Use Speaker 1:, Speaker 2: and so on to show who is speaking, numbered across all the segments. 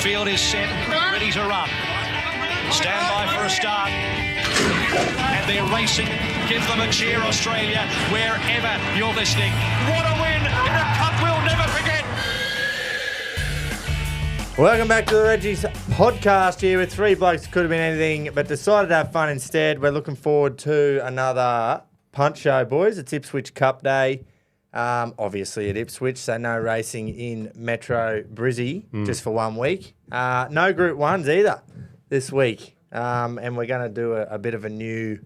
Speaker 1: Field is set, ready to run. Stand by for a start. And they're racing. Give them a cheer, Australia, wherever you're listening. What a win in a cup we'll never forget.
Speaker 2: Welcome back to the Reggies podcast here with three blokes. Could have been anything, but decided to have fun instead. We're looking forward to another Punt show, boys. It's Ipswich Cup day. Obviously at Ipswich, so no racing in Metro Brizzy just for 1 week. No Group 1s either this week. And we're going to do a bit of a new,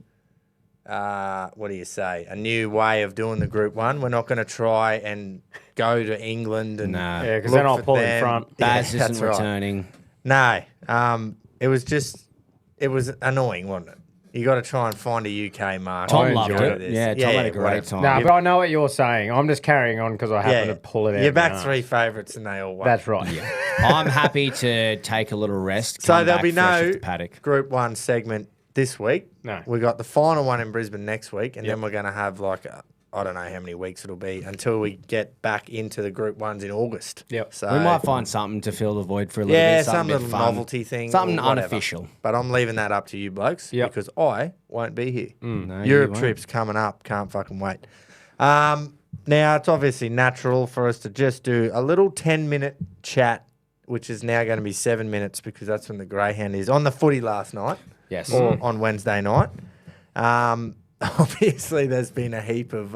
Speaker 2: what do you say, a new way of doing the Group 1. We're not going to try and go to England and
Speaker 3: Yeah, because then I'll pull in front.
Speaker 4: Baz
Speaker 2: Yeah,
Speaker 4: isn't
Speaker 2: that's
Speaker 4: returning.
Speaker 2: right. No, it was annoying, wasn't it? You got to try and find a UK market.
Speaker 4: Tom loved
Speaker 2: to do
Speaker 4: it.
Speaker 2: this.
Speaker 4: Yeah, Tom had a great
Speaker 2: whatever.
Speaker 4: time.
Speaker 3: No, but I know what you're saying. I'm just carrying on because I happen to pull it out.
Speaker 2: You're
Speaker 3: of my
Speaker 2: back
Speaker 3: arse.
Speaker 2: three favourites and they all won.
Speaker 3: That's right.
Speaker 4: I'm happy to take a little rest.
Speaker 2: So
Speaker 4: come
Speaker 2: there'll
Speaker 4: back
Speaker 2: be
Speaker 4: fresh
Speaker 2: no
Speaker 4: off the paddock.
Speaker 2: Group 1 segment this week.
Speaker 3: No.
Speaker 2: We got the final one in Brisbane next week, and then we're going to have I don't know how many weeks it'll be until we get back into the Group 1s in August.
Speaker 3: Yep.
Speaker 2: So
Speaker 4: We might find something to fill the void for a little
Speaker 2: yeah,
Speaker 4: bit.
Speaker 2: some
Speaker 4: Something a
Speaker 2: little
Speaker 4: bit fun.
Speaker 2: novelty thing.
Speaker 4: Something
Speaker 2: or whatever.
Speaker 4: unofficial.
Speaker 2: But I'm leaving that up to you blokes
Speaker 3: Yep.
Speaker 2: because I won't be here.
Speaker 4: No, you
Speaker 2: Europe
Speaker 4: won't.
Speaker 2: trip's coming up. Can't fucking wait. Now, it's obviously natural for us to just do a little 10-minute chat, which is now going to be 7 minutes because that's when the Greyhound is on the footy last night.
Speaker 4: Yes.
Speaker 2: Or on Wednesday night. Obviously, there's been a heap of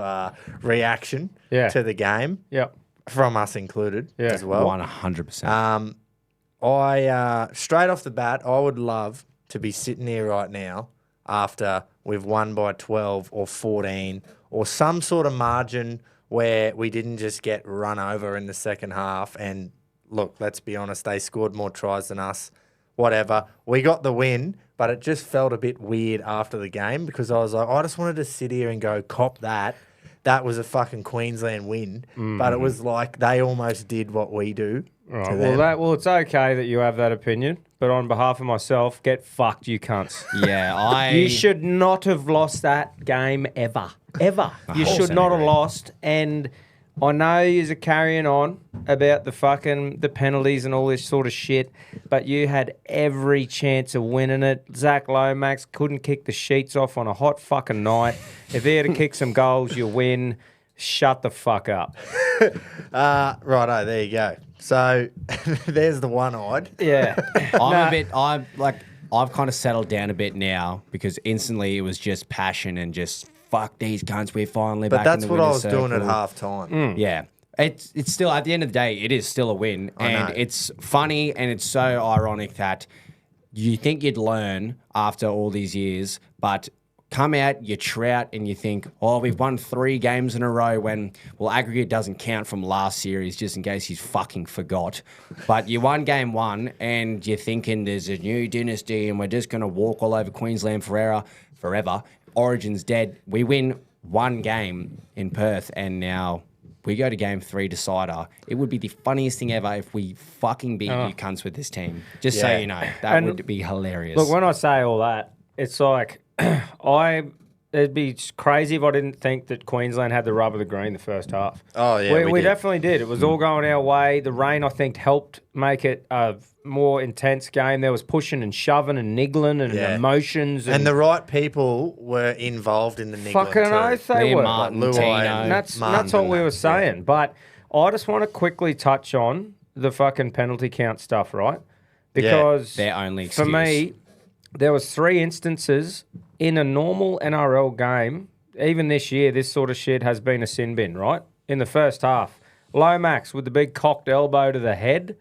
Speaker 2: reaction to the game,
Speaker 3: Yep.
Speaker 2: from us included as well.
Speaker 4: 100%.
Speaker 2: I straight off the bat, I would love to be sitting here right now after we've won by 12 or 14 or some sort of margin where we didn't just get run over in the second half. And look, let's be honest, they scored more tries than us. Whatever. We got the win, but it just felt a bit weird after the game because I was like, I just wanted to sit here and go, cop that. That was a fucking Queensland win. But it was like they almost did what we do.
Speaker 3: Right.
Speaker 2: to them.
Speaker 3: Well, it's okay that you have that opinion, but on behalf of myself, get fucked, you cunts.
Speaker 4: yeah,
Speaker 3: You should not have lost that game ever. Ever. You should not have lost. And I know you're carrying on about the penalties and all this sort of shit, but you had every chance of winning it. Zach Lomax couldn't kick the sheets off on a hot fucking night. If he had to kick some goals, you win. Shut the fuck up.
Speaker 2: Righto, there you go. So there's the one-eyed.
Speaker 3: Yeah.
Speaker 4: I've kind of settled down a bit now because instantly it was just passion and just fuck these cunts. We're finally
Speaker 2: But
Speaker 4: back
Speaker 2: that's
Speaker 4: in the
Speaker 2: what I
Speaker 4: winner's
Speaker 2: was doing at
Speaker 4: circle.
Speaker 2: half time.
Speaker 4: Yeah. It's still, at the end of the day, it is still a win.
Speaker 2: I
Speaker 4: And
Speaker 2: know.
Speaker 4: it's funny and it's so ironic that you think you'd learn after all these years, but come out, you trout, and you think, oh, we've won 3 games in a row when, well, aggregate doesn't count from last series, just in case he's fucking forgot. But you won game 1, and you're thinking there's a new dynasty, and we're just going to walk all over Queensland forever. Origin's dead. We win 1 game in Perth, and now we go to game 3 decider. It would be the funniest thing ever if we fucking beat you cunts with this team. Just so
Speaker 2: Yeah.
Speaker 4: you know, that
Speaker 3: And
Speaker 4: would be hilarious.
Speaker 3: Look, when I say all that, it's like it'd be crazy if I didn't think that Queensland had the rub of the green the first half.
Speaker 2: Oh, yeah, we
Speaker 3: we
Speaker 2: did.
Speaker 3: definitely did. It was all going our way. The rain, I think, helped make it a more intense game. There was pushing and shoving and niggling and
Speaker 2: Yeah.
Speaker 3: emotions.
Speaker 2: And the right people were involved in the niggling
Speaker 3: fucking
Speaker 2: too.
Speaker 3: oath they
Speaker 4: Liam
Speaker 3: were.
Speaker 4: Martin,
Speaker 2: Luai
Speaker 4: Tino.
Speaker 2: and
Speaker 3: That's
Speaker 2: Martin
Speaker 3: what
Speaker 2: and
Speaker 3: we
Speaker 2: that,
Speaker 3: were saying. But I just want to quickly touch on the fucking penalty count stuff, right? Because
Speaker 4: Their only
Speaker 3: for
Speaker 4: excuse.
Speaker 3: me, there was 3 instances in a normal NRL game. Even this year, this sort of shit has been a sin bin, right? In the first half, Lomax with the big cocked elbow to the head.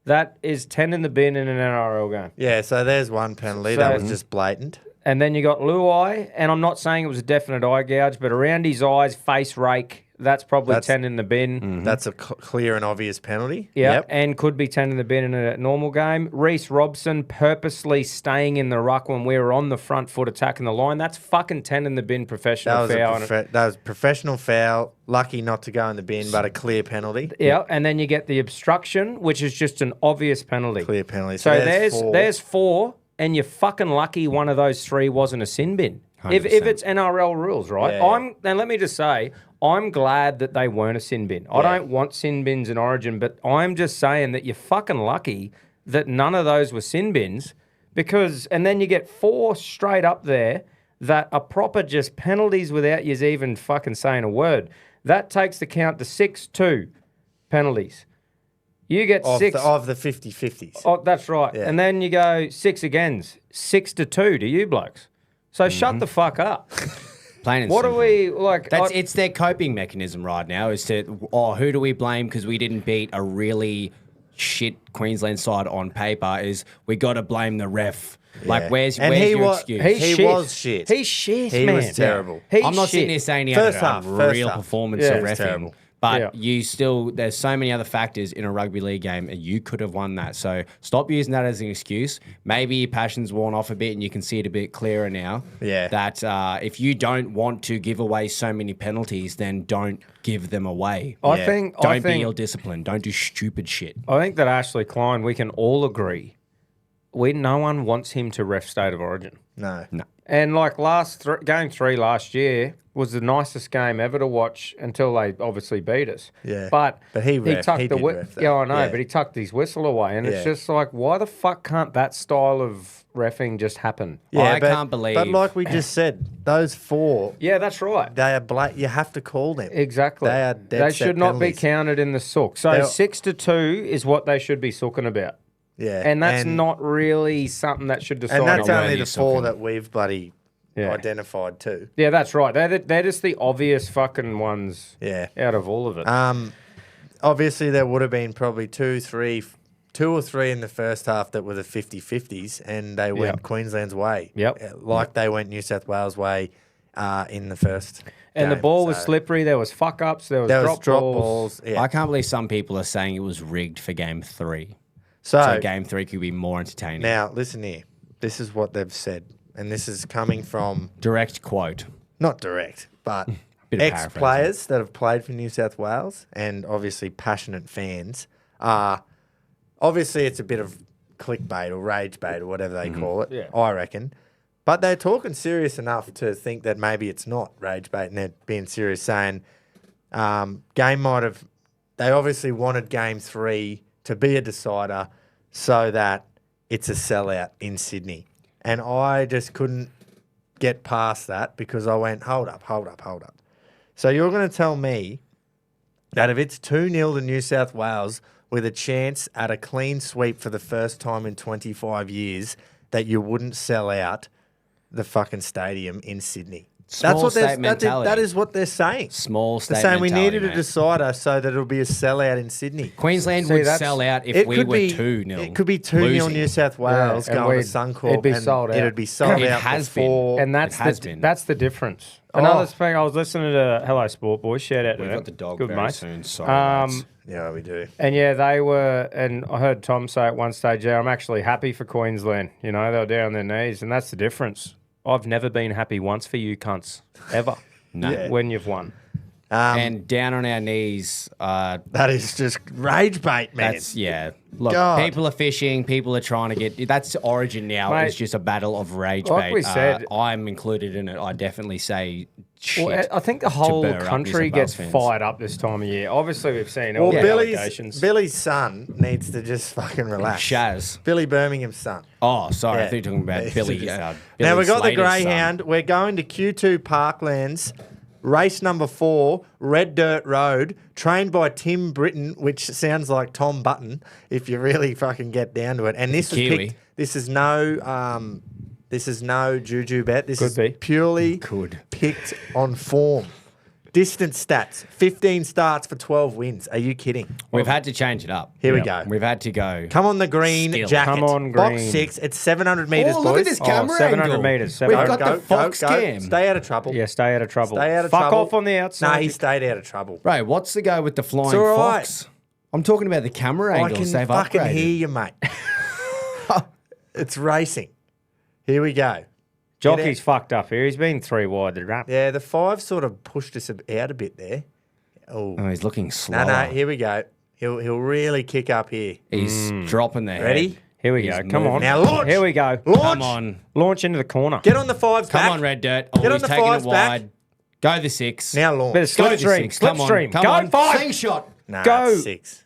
Speaker 3: That is 10 in the bin in an NRL game.
Speaker 2: Yeah, so there's one penalty.
Speaker 3: So-
Speaker 2: that was just blatant.
Speaker 3: And then you got Luai, and I'm not saying it was a definite eye gouge, but around his eyes, face rake, that's probably
Speaker 2: That's-
Speaker 3: 10 in the bin.
Speaker 2: That's a clear and obvious penalty.
Speaker 3: Yeah, and could be 10 in the bin in a normal game. Reece Robson purposely staying in the ruck when we were on the front foot attacking the line. That's fucking 10 in the bin professional foul.
Speaker 2: That was a professional foul. Lucky not to go in the bin, but a clear penalty.
Speaker 3: Yeah, and then you get the obstruction, which is just an obvious penalty.
Speaker 2: Clear penalty.
Speaker 3: So there's
Speaker 2: 4.
Speaker 3: 4, and you're fucking lucky one of those 3 wasn't a sin bin. If
Speaker 4: 100%.
Speaker 3: it's NRL rules, right?
Speaker 2: Yeah.
Speaker 3: And let me just say, I'm glad that they weren't a sin bin. I don't want sin bins in Origin, but I'm just saying that you're fucking lucky that none of those were sin bins and then you get 4 straight up there that are proper just penalties without you even fucking saying a word. That takes the count to 6-2 penalties. You get
Speaker 2: of
Speaker 3: 6
Speaker 2: of the 50-50s.
Speaker 3: Oh, that's right.
Speaker 2: Yeah.
Speaker 3: And then you go 6 agains, 6-2 to you blokes. So shut the fuck up.
Speaker 4: Plain and
Speaker 3: What
Speaker 4: simple.
Speaker 3: are we like?
Speaker 4: It's their coping mechanism right now. Is to who do we blame because we didn't beat a really shit Queensland side on paper? Is we got to blame the ref? Like
Speaker 2: Yeah.
Speaker 4: where's
Speaker 2: And
Speaker 4: your
Speaker 2: was,
Speaker 4: excuse?
Speaker 2: He was shit.
Speaker 3: He's shit,
Speaker 2: He
Speaker 3: man.
Speaker 2: was terrible.
Speaker 3: He's
Speaker 4: I'm not sitting
Speaker 3: shit.
Speaker 4: here saying he
Speaker 2: First
Speaker 4: had
Speaker 2: half,
Speaker 4: a
Speaker 2: first
Speaker 4: real
Speaker 2: half.
Speaker 4: performance
Speaker 3: Yeah.
Speaker 4: of
Speaker 3: It was
Speaker 4: reffing.
Speaker 2: terrible.
Speaker 4: But
Speaker 3: Yeah.
Speaker 4: you still, there's so many other factors in a rugby league game, and you could have won that. So stop using that as an excuse. Maybe your passion's worn off a bit, and you can see it a bit clearer now.
Speaker 2: Yeah.
Speaker 4: That if you don't want to give away so many penalties, then don't give them away.
Speaker 3: I
Speaker 2: Yeah.
Speaker 3: think
Speaker 4: Don't be ill-disciplined. Don't do stupid shit.
Speaker 3: I think that Ashley Klein, we can all agree, no one wants him to ref State of Origin.
Speaker 2: No.
Speaker 3: And like game 3 last year was the nicest game ever to watch until they obviously beat us.
Speaker 2: Yeah.
Speaker 3: But
Speaker 2: But he
Speaker 3: tucked
Speaker 2: did
Speaker 3: the
Speaker 2: ref that.
Speaker 3: yeah, I know,
Speaker 2: Yeah.
Speaker 3: but he tucked his whistle away, and it's
Speaker 2: Yeah.
Speaker 3: just like, why the fuck can't that style of reffing just happen?
Speaker 4: I can't believe-
Speaker 2: But like we just said, those 4,
Speaker 3: Yeah, that's right.
Speaker 2: they are you have to call them.
Speaker 3: Exactly.
Speaker 2: They are dead
Speaker 3: They
Speaker 2: set
Speaker 3: should not
Speaker 2: penalties.
Speaker 3: be counted in the sook. So
Speaker 2: They're-
Speaker 3: 6-2 is what they should be sooking about.
Speaker 2: Yeah.
Speaker 3: And that's not really something that should decide.
Speaker 2: And that's
Speaker 3: on
Speaker 2: only
Speaker 4: worthy
Speaker 2: the
Speaker 4: of
Speaker 2: 4
Speaker 4: soccer.
Speaker 2: that we've bloody
Speaker 3: Yeah.
Speaker 2: identified too.
Speaker 3: Yeah, that's right. They're just the obvious fucking ones
Speaker 2: Yeah.
Speaker 3: out of all of it.
Speaker 2: Obviously, there would have been probably 2 or 3 in the first half that were the 50-50s, and they went
Speaker 3: Yep.
Speaker 2: Queensland's way.
Speaker 3: Yep.
Speaker 2: Like they went New South Wales' way in the first
Speaker 3: And the
Speaker 2: game.
Speaker 3: ball was
Speaker 2: So
Speaker 3: slippery. There was fuck ups. There was
Speaker 2: There
Speaker 3: drop,
Speaker 2: was drop
Speaker 3: balls.
Speaker 2: balls. Yeah.
Speaker 4: I can't believe some people are saying it was rigged for game 3.
Speaker 2: So
Speaker 4: So game 3 could be more entertaining.
Speaker 2: now, listen here. This is what they've said, and this is coming from
Speaker 4: Direct quote.
Speaker 2: not direct, but
Speaker 4: Bit of
Speaker 2: ex-players that have played for New South Wales and obviously passionate fans. Obviously, it's a bit of clickbait or rage bait or whatever they call it,
Speaker 3: Yeah.
Speaker 2: I reckon. But they're talking serious enough to think that maybe it's not rage bait and they're being serious, saying game might have... They obviously wanted game 3 to be a decider so that it's a sellout in Sydney. And I just couldn't get past that because I went, hold up. So you're going to tell me that if it's 2-0 to New South Wales with a chance at a clean sweep for the first time in 25 years, that you wouldn't sell out the fucking stadium in Sydney?
Speaker 4: Small state
Speaker 2: that
Speaker 4: mentality.
Speaker 2: is what they're saying.
Speaker 4: Small state
Speaker 2: They're saying we
Speaker 4: mentality,
Speaker 2: needed a
Speaker 4: mate.
Speaker 2: decider so that it'll be a sellout in Sydney.
Speaker 4: Queensland
Speaker 3: See,
Speaker 4: would
Speaker 3: that's-
Speaker 4: sell out if
Speaker 2: It
Speaker 4: we
Speaker 2: could
Speaker 4: were
Speaker 2: be
Speaker 4: 2-0.
Speaker 2: It could be 2-0
Speaker 4: losing.
Speaker 2: New South Wales
Speaker 3: and
Speaker 2: going
Speaker 3: we'd-
Speaker 2: to Suncorp.
Speaker 3: it'd be
Speaker 2: and
Speaker 3: sold out.
Speaker 2: It'd be sold
Speaker 4: It
Speaker 2: out
Speaker 4: has
Speaker 2: before.
Speaker 3: And that's
Speaker 4: It has been.
Speaker 3: that's the difference. Another
Speaker 2: Oh.
Speaker 3: thing, I was listening to Hello Sport Boys. Shout out to
Speaker 4: We've
Speaker 3: them.
Speaker 4: got the dog
Speaker 3: Good
Speaker 4: very
Speaker 3: mates.
Speaker 4: soon. Sorry, lads.
Speaker 2: Yeah, we do.
Speaker 3: And yeah, they were, and I heard Tom say at one stage, yeah, I'm actually happy for Queensland. You know, they were down on their knees, and that's the difference. I've never been happy once for you cunts, ever.
Speaker 4: No.
Speaker 2: Yeah.
Speaker 3: When you've won.
Speaker 4: And down on our knees,
Speaker 2: That is just rage bait, man.
Speaker 4: that's, yeah. Look,
Speaker 2: God.
Speaker 4: people are fishing. People are trying to get... That's Origin now.
Speaker 3: Mate,
Speaker 4: It's just a battle of rage
Speaker 3: like
Speaker 4: bait.
Speaker 3: we said-
Speaker 4: I'm included in it. I definitely say shit.
Speaker 3: Well, I think the whole
Speaker 4: burr up New
Speaker 3: country
Speaker 4: South
Speaker 3: gets
Speaker 4: Wales fans.
Speaker 3: fired up this time of year. Obviously, we've seen
Speaker 2: Well,
Speaker 3: all the allegations.
Speaker 2: Billy's son needs to just fucking relax.
Speaker 4: Shaz.
Speaker 2: Billy Birmingham's son.
Speaker 4: Oh, sorry. I
Speaker 2: Yeah.
Speaker 4: thought you were talking about
Speaker 2: He's
Speaker 4: Billy.
Speaker 2: just-
Speaker 4: Billy
Speaker 2: Now, we've got the
Speaker 4: Slater's son.
Speaker 2: Greyhound. We're going to Q2 Parklands, race number 4, Red Dirt Road, trained by Tim Britton, which sounds like Tom Button if you really fucking get down to it. And this is
Speaker 4: Kiwi.
Speaker 2: picked. This is no juju bet. This
Speaker 3: Could
Speaker 2: is
Speaker 3: be.
Speaker 2: purely
Speaker 4: Could.
Speaker 2: picked on form. Distance stats: 15 starts for 12 wins. Are you kidding?
Speaker 4: We've had to change it up.
Speaker 2: Here we
Speaker 3: Yep.
Speaker 2: go.
Speaker 4: We've had to go.
Speaker 2: Come on the green
Speaker 4: Still.
Speaker 2: jacket.
Speaker 3: Come on,
Speaker 2: Box
Speaker 3: green.
Speaker 2: 6. It's 700 metres,
Speaker 4: Oh,
Speaker 2: boys.
Speaker 4: look at this camera
Speaker 3: 700
Speaker 4: angle.
Speaker 3: metres,
Speaker 4: We've
Speaker 3: 700.
Speaker 4: got the Fox cam.
Speaker 2: Stay out of trouble.
Speaker 3: Yeah, stay out of trouble.
Speaker 2: Stay out of
Speaker 3: Fuck
Speaker 2: trouble.
Speaker 3: off on the outside.
Speaker 2: No, he stayed out of trouble.
Speaker 4: Right, what's the go with the flying
Speaker 2: all right.
Speaker 4: fox? I'm talking about the camera
Speaker 2: I
Speaker 4: angles
Speaker 2: can
Speaker 4: they've
Speaker 2: fucking
Speaker 4: upgraded.
Speaker 2: hear you, mate. It's racing. Here we go.
Speaker 3: Jockey's fucked up here. He's been 3 wide the wrap.
Speaker 2: Yeah, the 5 sort of pushed us out a bit there. Oh,
Speaker 4: Oh, he's looking slower.
Speaker 2: no, here we go. He'll really kick up here.
Speaker 4: He's dropping the
Speaker 2: Ready?
Speaker 4: head.
Speaker 3: Here we
Speaker 4: He's
Speaker 3: go. Come on.
Speaker 4: moving.
Speaker 2: Now launch.
Speaker 3: Here we go.
Speaker 2: Launch.
Speaker 4: Come on.
Speaker 3: Launch into the corner.
Speaker 2: Get on the 5s
Speaker 4: Come
Speaker 2: back.
Speaker 4: on, Red Dirt. Oh,
Speaker 2: Get on
Speaker 4: he's
Speaker 2: the
Speaker 4: taking it
Speaker 2: fives back.
Speaker 4: wide. Go the 6.
Speaker 2: Now launch.
Speaker 3: Bit of
Speaker 4: Go the
Speaker 3: slipstream.
Speaker 4: 6. Come on.
Speaker 3: Slipstream.
Speaker 4: Come
Speaker 3: Go
Speaker 4: on.
Speaker 3: 5.
Speaker 4: Slingshot.
Speaker 2: Nah,
Speaker 3: Go.
Speaker 2: it's 6.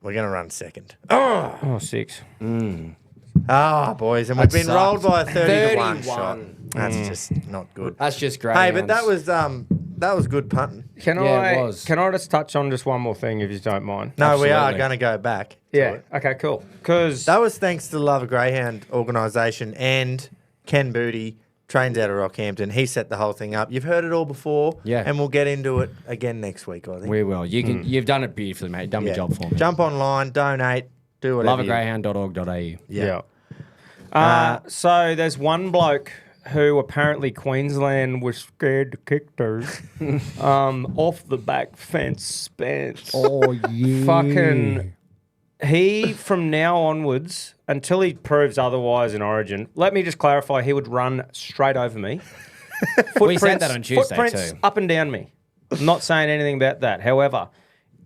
Speaker 2: We're going to run second.
Speaker 3: Oh, 6.
Speaker 2: Boys, and we've been
Speaker 4: sucked.
Speaker 2: rolled by a 30-1
Speaker 4: 31.
Speaker 2: shot. That's just not good.
Speaker 4: That's just great.
Speaker 2: Hey, but that was good punting.
Speaker 3: Can
Speaker 4: it was.
Speaker 3: I just touch on just one more thing, if you don't mind?
Speaker 2: No, we are
Speaker 4: Absolutely.
Speaker 2: going to go back. to
Speaker 3: Yeah.
Speaker 2: it.
Speaker 3: Okay, cool. Because
Speaker 2: That was thanks to the Love of Greyhound organisation and Ken Booty, trains out of Rockhampton. He set the whole thing up. You've heard it all before.
Speaker 4: Yeah.
Speaker 2: And we'll get into it again next week, I think.
Speaker 4: We will. You've done it beautifully, mate. Done your job for me.
Speaker 2: Jump online, donate, do whatever.
Speaker 4: Loveagreyhound.org.au.
Speaker 2: Yeah.
Speaker 3: So there's one bloke who apparently Queensland was scared to kick to off the back fence, Spence.
Speaker 4: Oh, yeah.
Speaker 3: Fucking, he from now onwards, until he proves otherwise in Origin, let me just clarify, he would run straight over me.
Speaker 4: We said that on Tuesday
Speaker 3: Footprints
Speaker 4: too.
Speaker 3: up and down me. I'm not saying anything about that. However,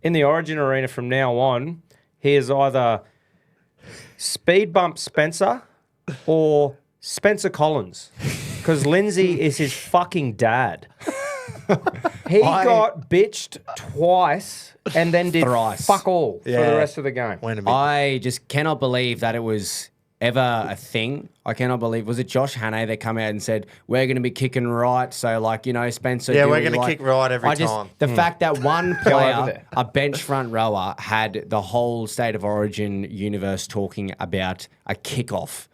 Speaker 3: in the Origin arena from now on, he is either speed bump Spencer or Spencer Collins, because Lindsay is his fucking dad. He got bitched twice and then did
Speaker 4: Thrice.
Speaker 3: fuck all for
Speaker 2: Yeah.
Speaker 3: the rest of the game.
Speaker 2: Went a bit.
Speaker 4: I just cannot believe that it was ever a thing. I cannot believe. Was it Josh Hannay that come out and said, we're going to be kicking right? So, like, you know, Spencer.
Speaker 2: Yeah,
Speaker 4: do
Speaker 2: we're
Speaker 4: what you
Speaker 2: gonna
Speaker 4: like.
Speaker 2: kick right every
Speaker 4: I just,
Speaker 2: time.
Speaker 4: The fact that one
Speaker 3: over
Speaker 4: player,
Speaker 3: there.
Speaker 4: a bench front rower, had the whole State of Origin universe talking about a kickoff.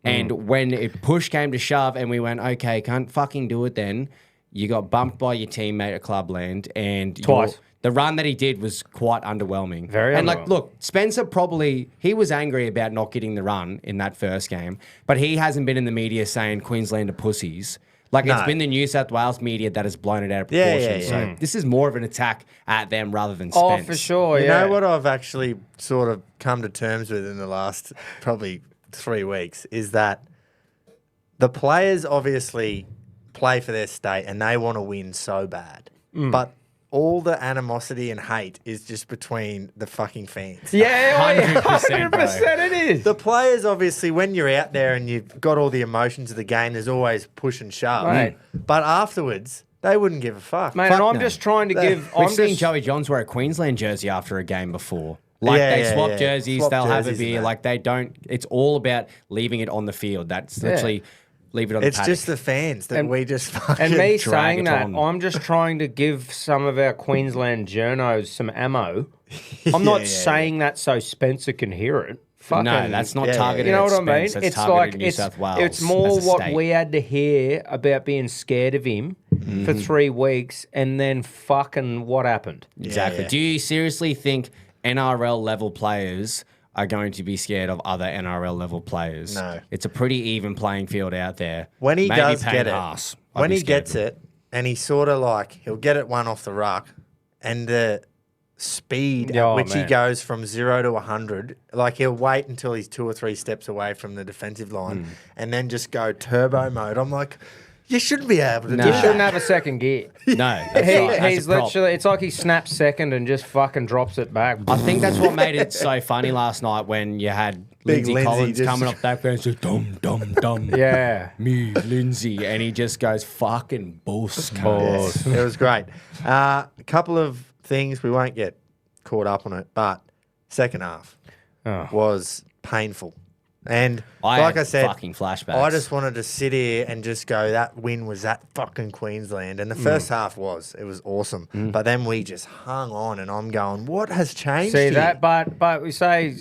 Speaker 4: And when it push came to shove and we went, okay, can't fucking do it then, you got bumped by your teammate at Clubland and
Speaker 3: Twice.
Speaker 4: the run that he did was quite underwhelming.
Speaker 3: Very
Speaker 4: And like,
Speaker 3: underwhelming.
Speaker 4: look, Spencer probably, he was angry about not getting the run in that first game, but he hasn't been in the media saying Queensland are pussies. Like, it's
Speaker 2: No.
Speaker 4: been the New South Wales media that has blown it out of
Speaker 2: Yeah,
Speaker 4: proportion.
Speaker 2: yeah,
Speaker 4: So
Speaker 2: yeah.
Speaker 4: this is more of an attack at them rather than
Speaker 3: Oh,
Speaker 4: Spence.
Speaker 3: for sure,
Speaker 2: You
Speaker 3: yeah.
Speaker 2: know what I've actually sort of come to terms with in the last probably 3 weeks is that the players obviously play for their state and they want to win so bad. But all the animosity and hate is just between the fucking fans.
Speaker 3: Yeah,
Speaker 4: 100%, bro.
Speaker 3: 100% it is.
Speaker 2: The players, obviously, when you're out there and you've got all the emotions of the game, there's always push and shove.
Speaker 3: Mate.
Speaker 2: But afterwards, they wouldn't give a fuck.
Speaker 3: Mate,
Speaker 2: Fuck
Speaker 3: and I'm
Speaker 2: no.
Speaker 3: just trying to give...
Speaker 4: We've
Speaker 3: I'm
Speaker 4: seen
Speaker 3: just,
Speaker 4: Joey Johns wear a Queensland jersey after a game before. Like,
Speaker 2: Yeah,
Speaker 4: they
Speaker 2: yeah,
Speaker 4: swap
Speaker 2: yeah.
Speaker 4: jerseys,
Speaker 2: Swap
Speaker 4: they'll have a
Speaker 2: jerseys and
Speaker 4: beer.
Speaker 2: that.
Speaker 4: Like, they don't... It's all about leaving it on the field. That's literally... Leave it on
Speaker 2: It's
Speaker 4: the paddock.
Speaker 2: just the fans that
Speaker 3: And-
Speaker 2: we just fucking...
Speaker 3: and me
Speaker 4: drag
Speaker 3: saying
Speaker 4: it
Speaker 3: that,
Speaker 4: on.
Speaker 3: I'm just trying to give some of our Queensland journos some ammo. I'm not
Speaker 2: yeah,
Speaker 3: saying that so Spencer can hear it. Fucking,
Speaker 4: No, that's not
Speaker 2: Yeah,
Speaker 4: targeted
Speaker 3: You know
Speaker 4: at
Speaker 3: what I mean?
Speaker 4: Spence, that's
Speaker 3: It's
Speaker 4: targeted
Speaker 3: like
Speaker 4: at New South Wales
Speaker 3: it's more
Speaker 4: as a
Speaker 3: what
Speaker 4: state.
Speaker 3: we had to hear about being scared of him for 3 weeks, and then fucking what happened?
Speaker 4: Exactly.
Speaker 2: yeah.
Speaker 4: Do you seriously think NRL level players are going to be scared of other NRL level players?
Speaker 2: No.
Speaker 4: It's a pretty even playing field out there.
Speaker 2: When he
Speaker 4: Maybe
Speaker 2: does
Speaker 4: Payne
Speaker 2: get it,
Speaker 4: Haas, I'd
Speaker 2: when
Speaker 4: be
Speaker 2: he
Speaker 4: scared
Speaker 2: gets
Speaker 4: of him.
Speaker 2: it, and he sort of like, he'll get it one off the ruck, and the speed at
Speaker 3: Oh,
Speaker 2: which he
Speaker 3: man.
Speaker 2: goes from 0 to 100, like he'll wait until he's 2 or 3 steps away from the defensive line
Speaker 4: Hmm.
Speaker 2: and then just go turbo mode. I'm like, you shouldn't be able to
Speaker 4: No.
Speaker 2: do
Speaker 3: He
Speaker 2: that.
Speaker 3: shouldn't have a second gear.
Speaker 4: No, that's right. That's
Speaker 3: He's
Speaker 4: a prop.
Speaker 3: literally, it's like he snaps second and just fucking drops it back.
Speaker 4: I think that's what made it so funny last night when you had
Speaker 2: Big
Speaker 4: Lindsay
Speaker 2: Lindsay
Speaker 4: Collins
Speaker 2: just-
Speaker 4: coming up that and says, dum, dum, dum.
Speaker 3: Yeah.
Speaker 4: Me, Lindsay. And he just goes, fucking boss.
Speaker 3: Boss.
Speaker 2: It was great. A couple of things, we won't get caught up on it, but second half
Speaker 3: Oh.
Speaker 2: was painful. And
Speaker 4: I
Speaker 2: like
Speaker 4: had
Speaker 2: I said,
Speaker 4: fucking flashbacks.
Speaker 2: I just wanted to sit here and just go, that win was at fucking Queensland. And the first half it was awesome. But then we just hung on and I'm going, what has changed
Speaker 3: See
Speaker 2: here?
Speaker 3: that, but we say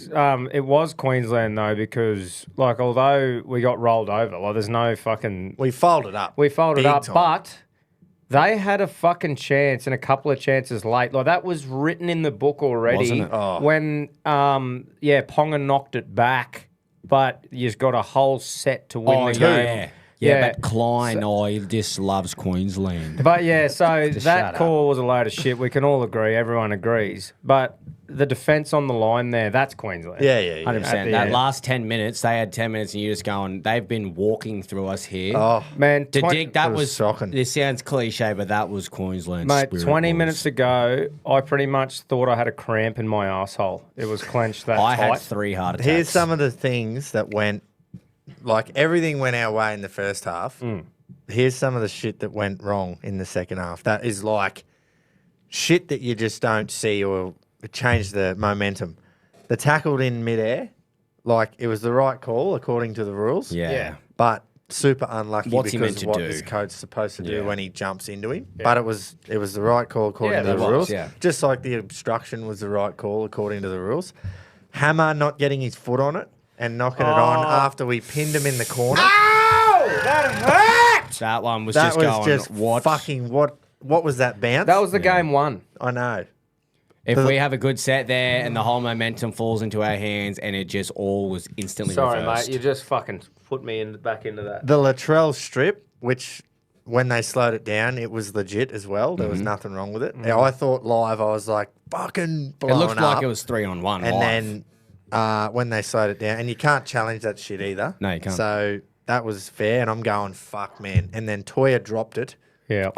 Speaker 3: it was Queensland though, because like although we got rolled over, like there's no fucking
Speaker 2: We folded up.
Speaker 3: we folded
Speaker 2: big
Speaker 3: up,
Speaker 2: time.
Speaker 3: but they had a fucking chance and a couple of chances late. Like that was written in the book already.
Speaker 4: Wasn't it?
Speaker 2: Oh.
Speaker 3: When Ponga knocked it back, but you've got a whole set to win
Speaker 4: Oh,
Speaker 3: the
Speaker 4: yeah.
Speaker 3: game.
Speaker 4: Yeah, but Klein, he just loves Queensland.
Speaker 3: But yeah, so
Speaker 4: shut
Speaker 3: that
Speaker 4: up.
Speaker 3: call was a load of shit. We can all agree. Everyone agrees. But the defence on the line there, that's Queensland.
Speaker 2: Yeah, yeah, yeah.
Speaker 4: 100%.
Speaker 3: At the
Speaker 4: That
Speaker 3: end.
Speaker 4: last 10 minutes, they had 10 minutes and you're just going, they've been walking through us here.
Speaker 2: Oh,
Speaker 3: Man,
Speaker 4: To
Speaker 3: 20
Speaker 4: dig, that
Speaker 2: It was
Speaker 4: was
Speaker 2: shocking.
Speaker 4: This sounds cliche, but that was Queensland.
Speaker 3: Mate,
Speaker 4: spirit,
Speaker 3: 20
Speaker 4: boys.
Speaker 3: minutes ago, I pretty much thought I had a cramp in my asshole. It was clenched that
Speaker 4: I
Speaker 3: tight.
Speaker 4: had 3 heart attacks.
Speaker 2: here's some of the things that went, like everything went our way in the first half. Here's some of the shit that went wrong in the second half. That is like shit that you just don't see or change the momentum. the tackled in midair, like it was the right call according to the rules.
Speaker 4: Yeah.
Speaker 2: But super unlucky
Speaker 4: What's he
Speaker 2: because
Speaker 4: meant to
Speaker 2: what
Speaker 4: do?
Speaker 2: his coach's supposed to do
Speaker 4: Yeah.
Speaker 2: when he jumps into him. But it was the right call according to
Speaker 3: it
Speaker 2: the
Speaker 3: was,
Speaker 2: rules.
Speaker 4: yeah.
Speaker 2: Just like the obstruction was the right call according to the rules. Hammer not getting his foot on it and knocking it on after we pinned him in the corner.
Speaker 4: That one was
Speaker 2: That
Speaker 4: just
Speaker 2: was
Speaker 4: going,
Speaker 2: just
Speaker 4: what?
Speaker 2: fucking what was that bounce?
Speaker 3: That was the game one.
Speaker 2: I know.
Speaker 4: If we have a good set there and the whole momentum falls into our hands and it just all was instantly
Speaker 3: Sorry,
Speaker 4: reversed.
Speaker 3: mate. You just fucking put me back into that.
Speaker 2: The Latrell strip, which when they slowed it down, it was legit as well. There was nothing wrong with it. I thought live, I was like, fucking
Speaker 4: It
Speaker 2: blowing
Speaker 4: looked
Speaker 2: up.
Speaker 4: like it was 3-on-1
Speaker 2: And
Speaker 4: live.
Speaker 2: then when they slowed it down, and you can't challenge that shit either.
Speaker 4: No, you can't.
Speaker 2: So that was fair, and I'm going, fuck, man. And then Toya dropped it.
Speaker 3: Yeah.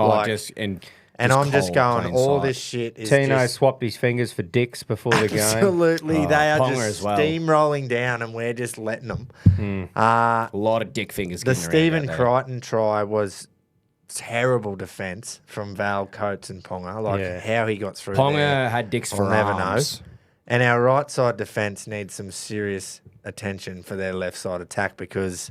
Speaker 2: And I'm just
Speaker 4: cold,
Speaker 2: going,
Speaker 4: plain
Speaker 2: all
Speaker 4: sight.
Speaker 2: this shit is
Speaker 3: Tino
Speaker 2: just
Speaker 3: swapped his fingers for dicks before the game.
Speaker 2: absolutely. They are
Speaker 4: Ponga
Speaker 2: just
Speaker 4: as well.
Speaker 2: steamrolling down, and we're just letting them.
Speaker 4: A lot of dick fingers
Speaker 2: The
Speaker 4: getting around
Speaker 2: Stephen
Speaker 4: out there.
Speaker 2: Crichton try was terrible defence from Val, Coates, and Ponga. Like how he got through there.
Speaker 4: Ponga had dicks for
Speaker 2: I'll never
Speaker 4: arms.
Speaker 2: know. And our right side defence needs some serious attention for their left side attack because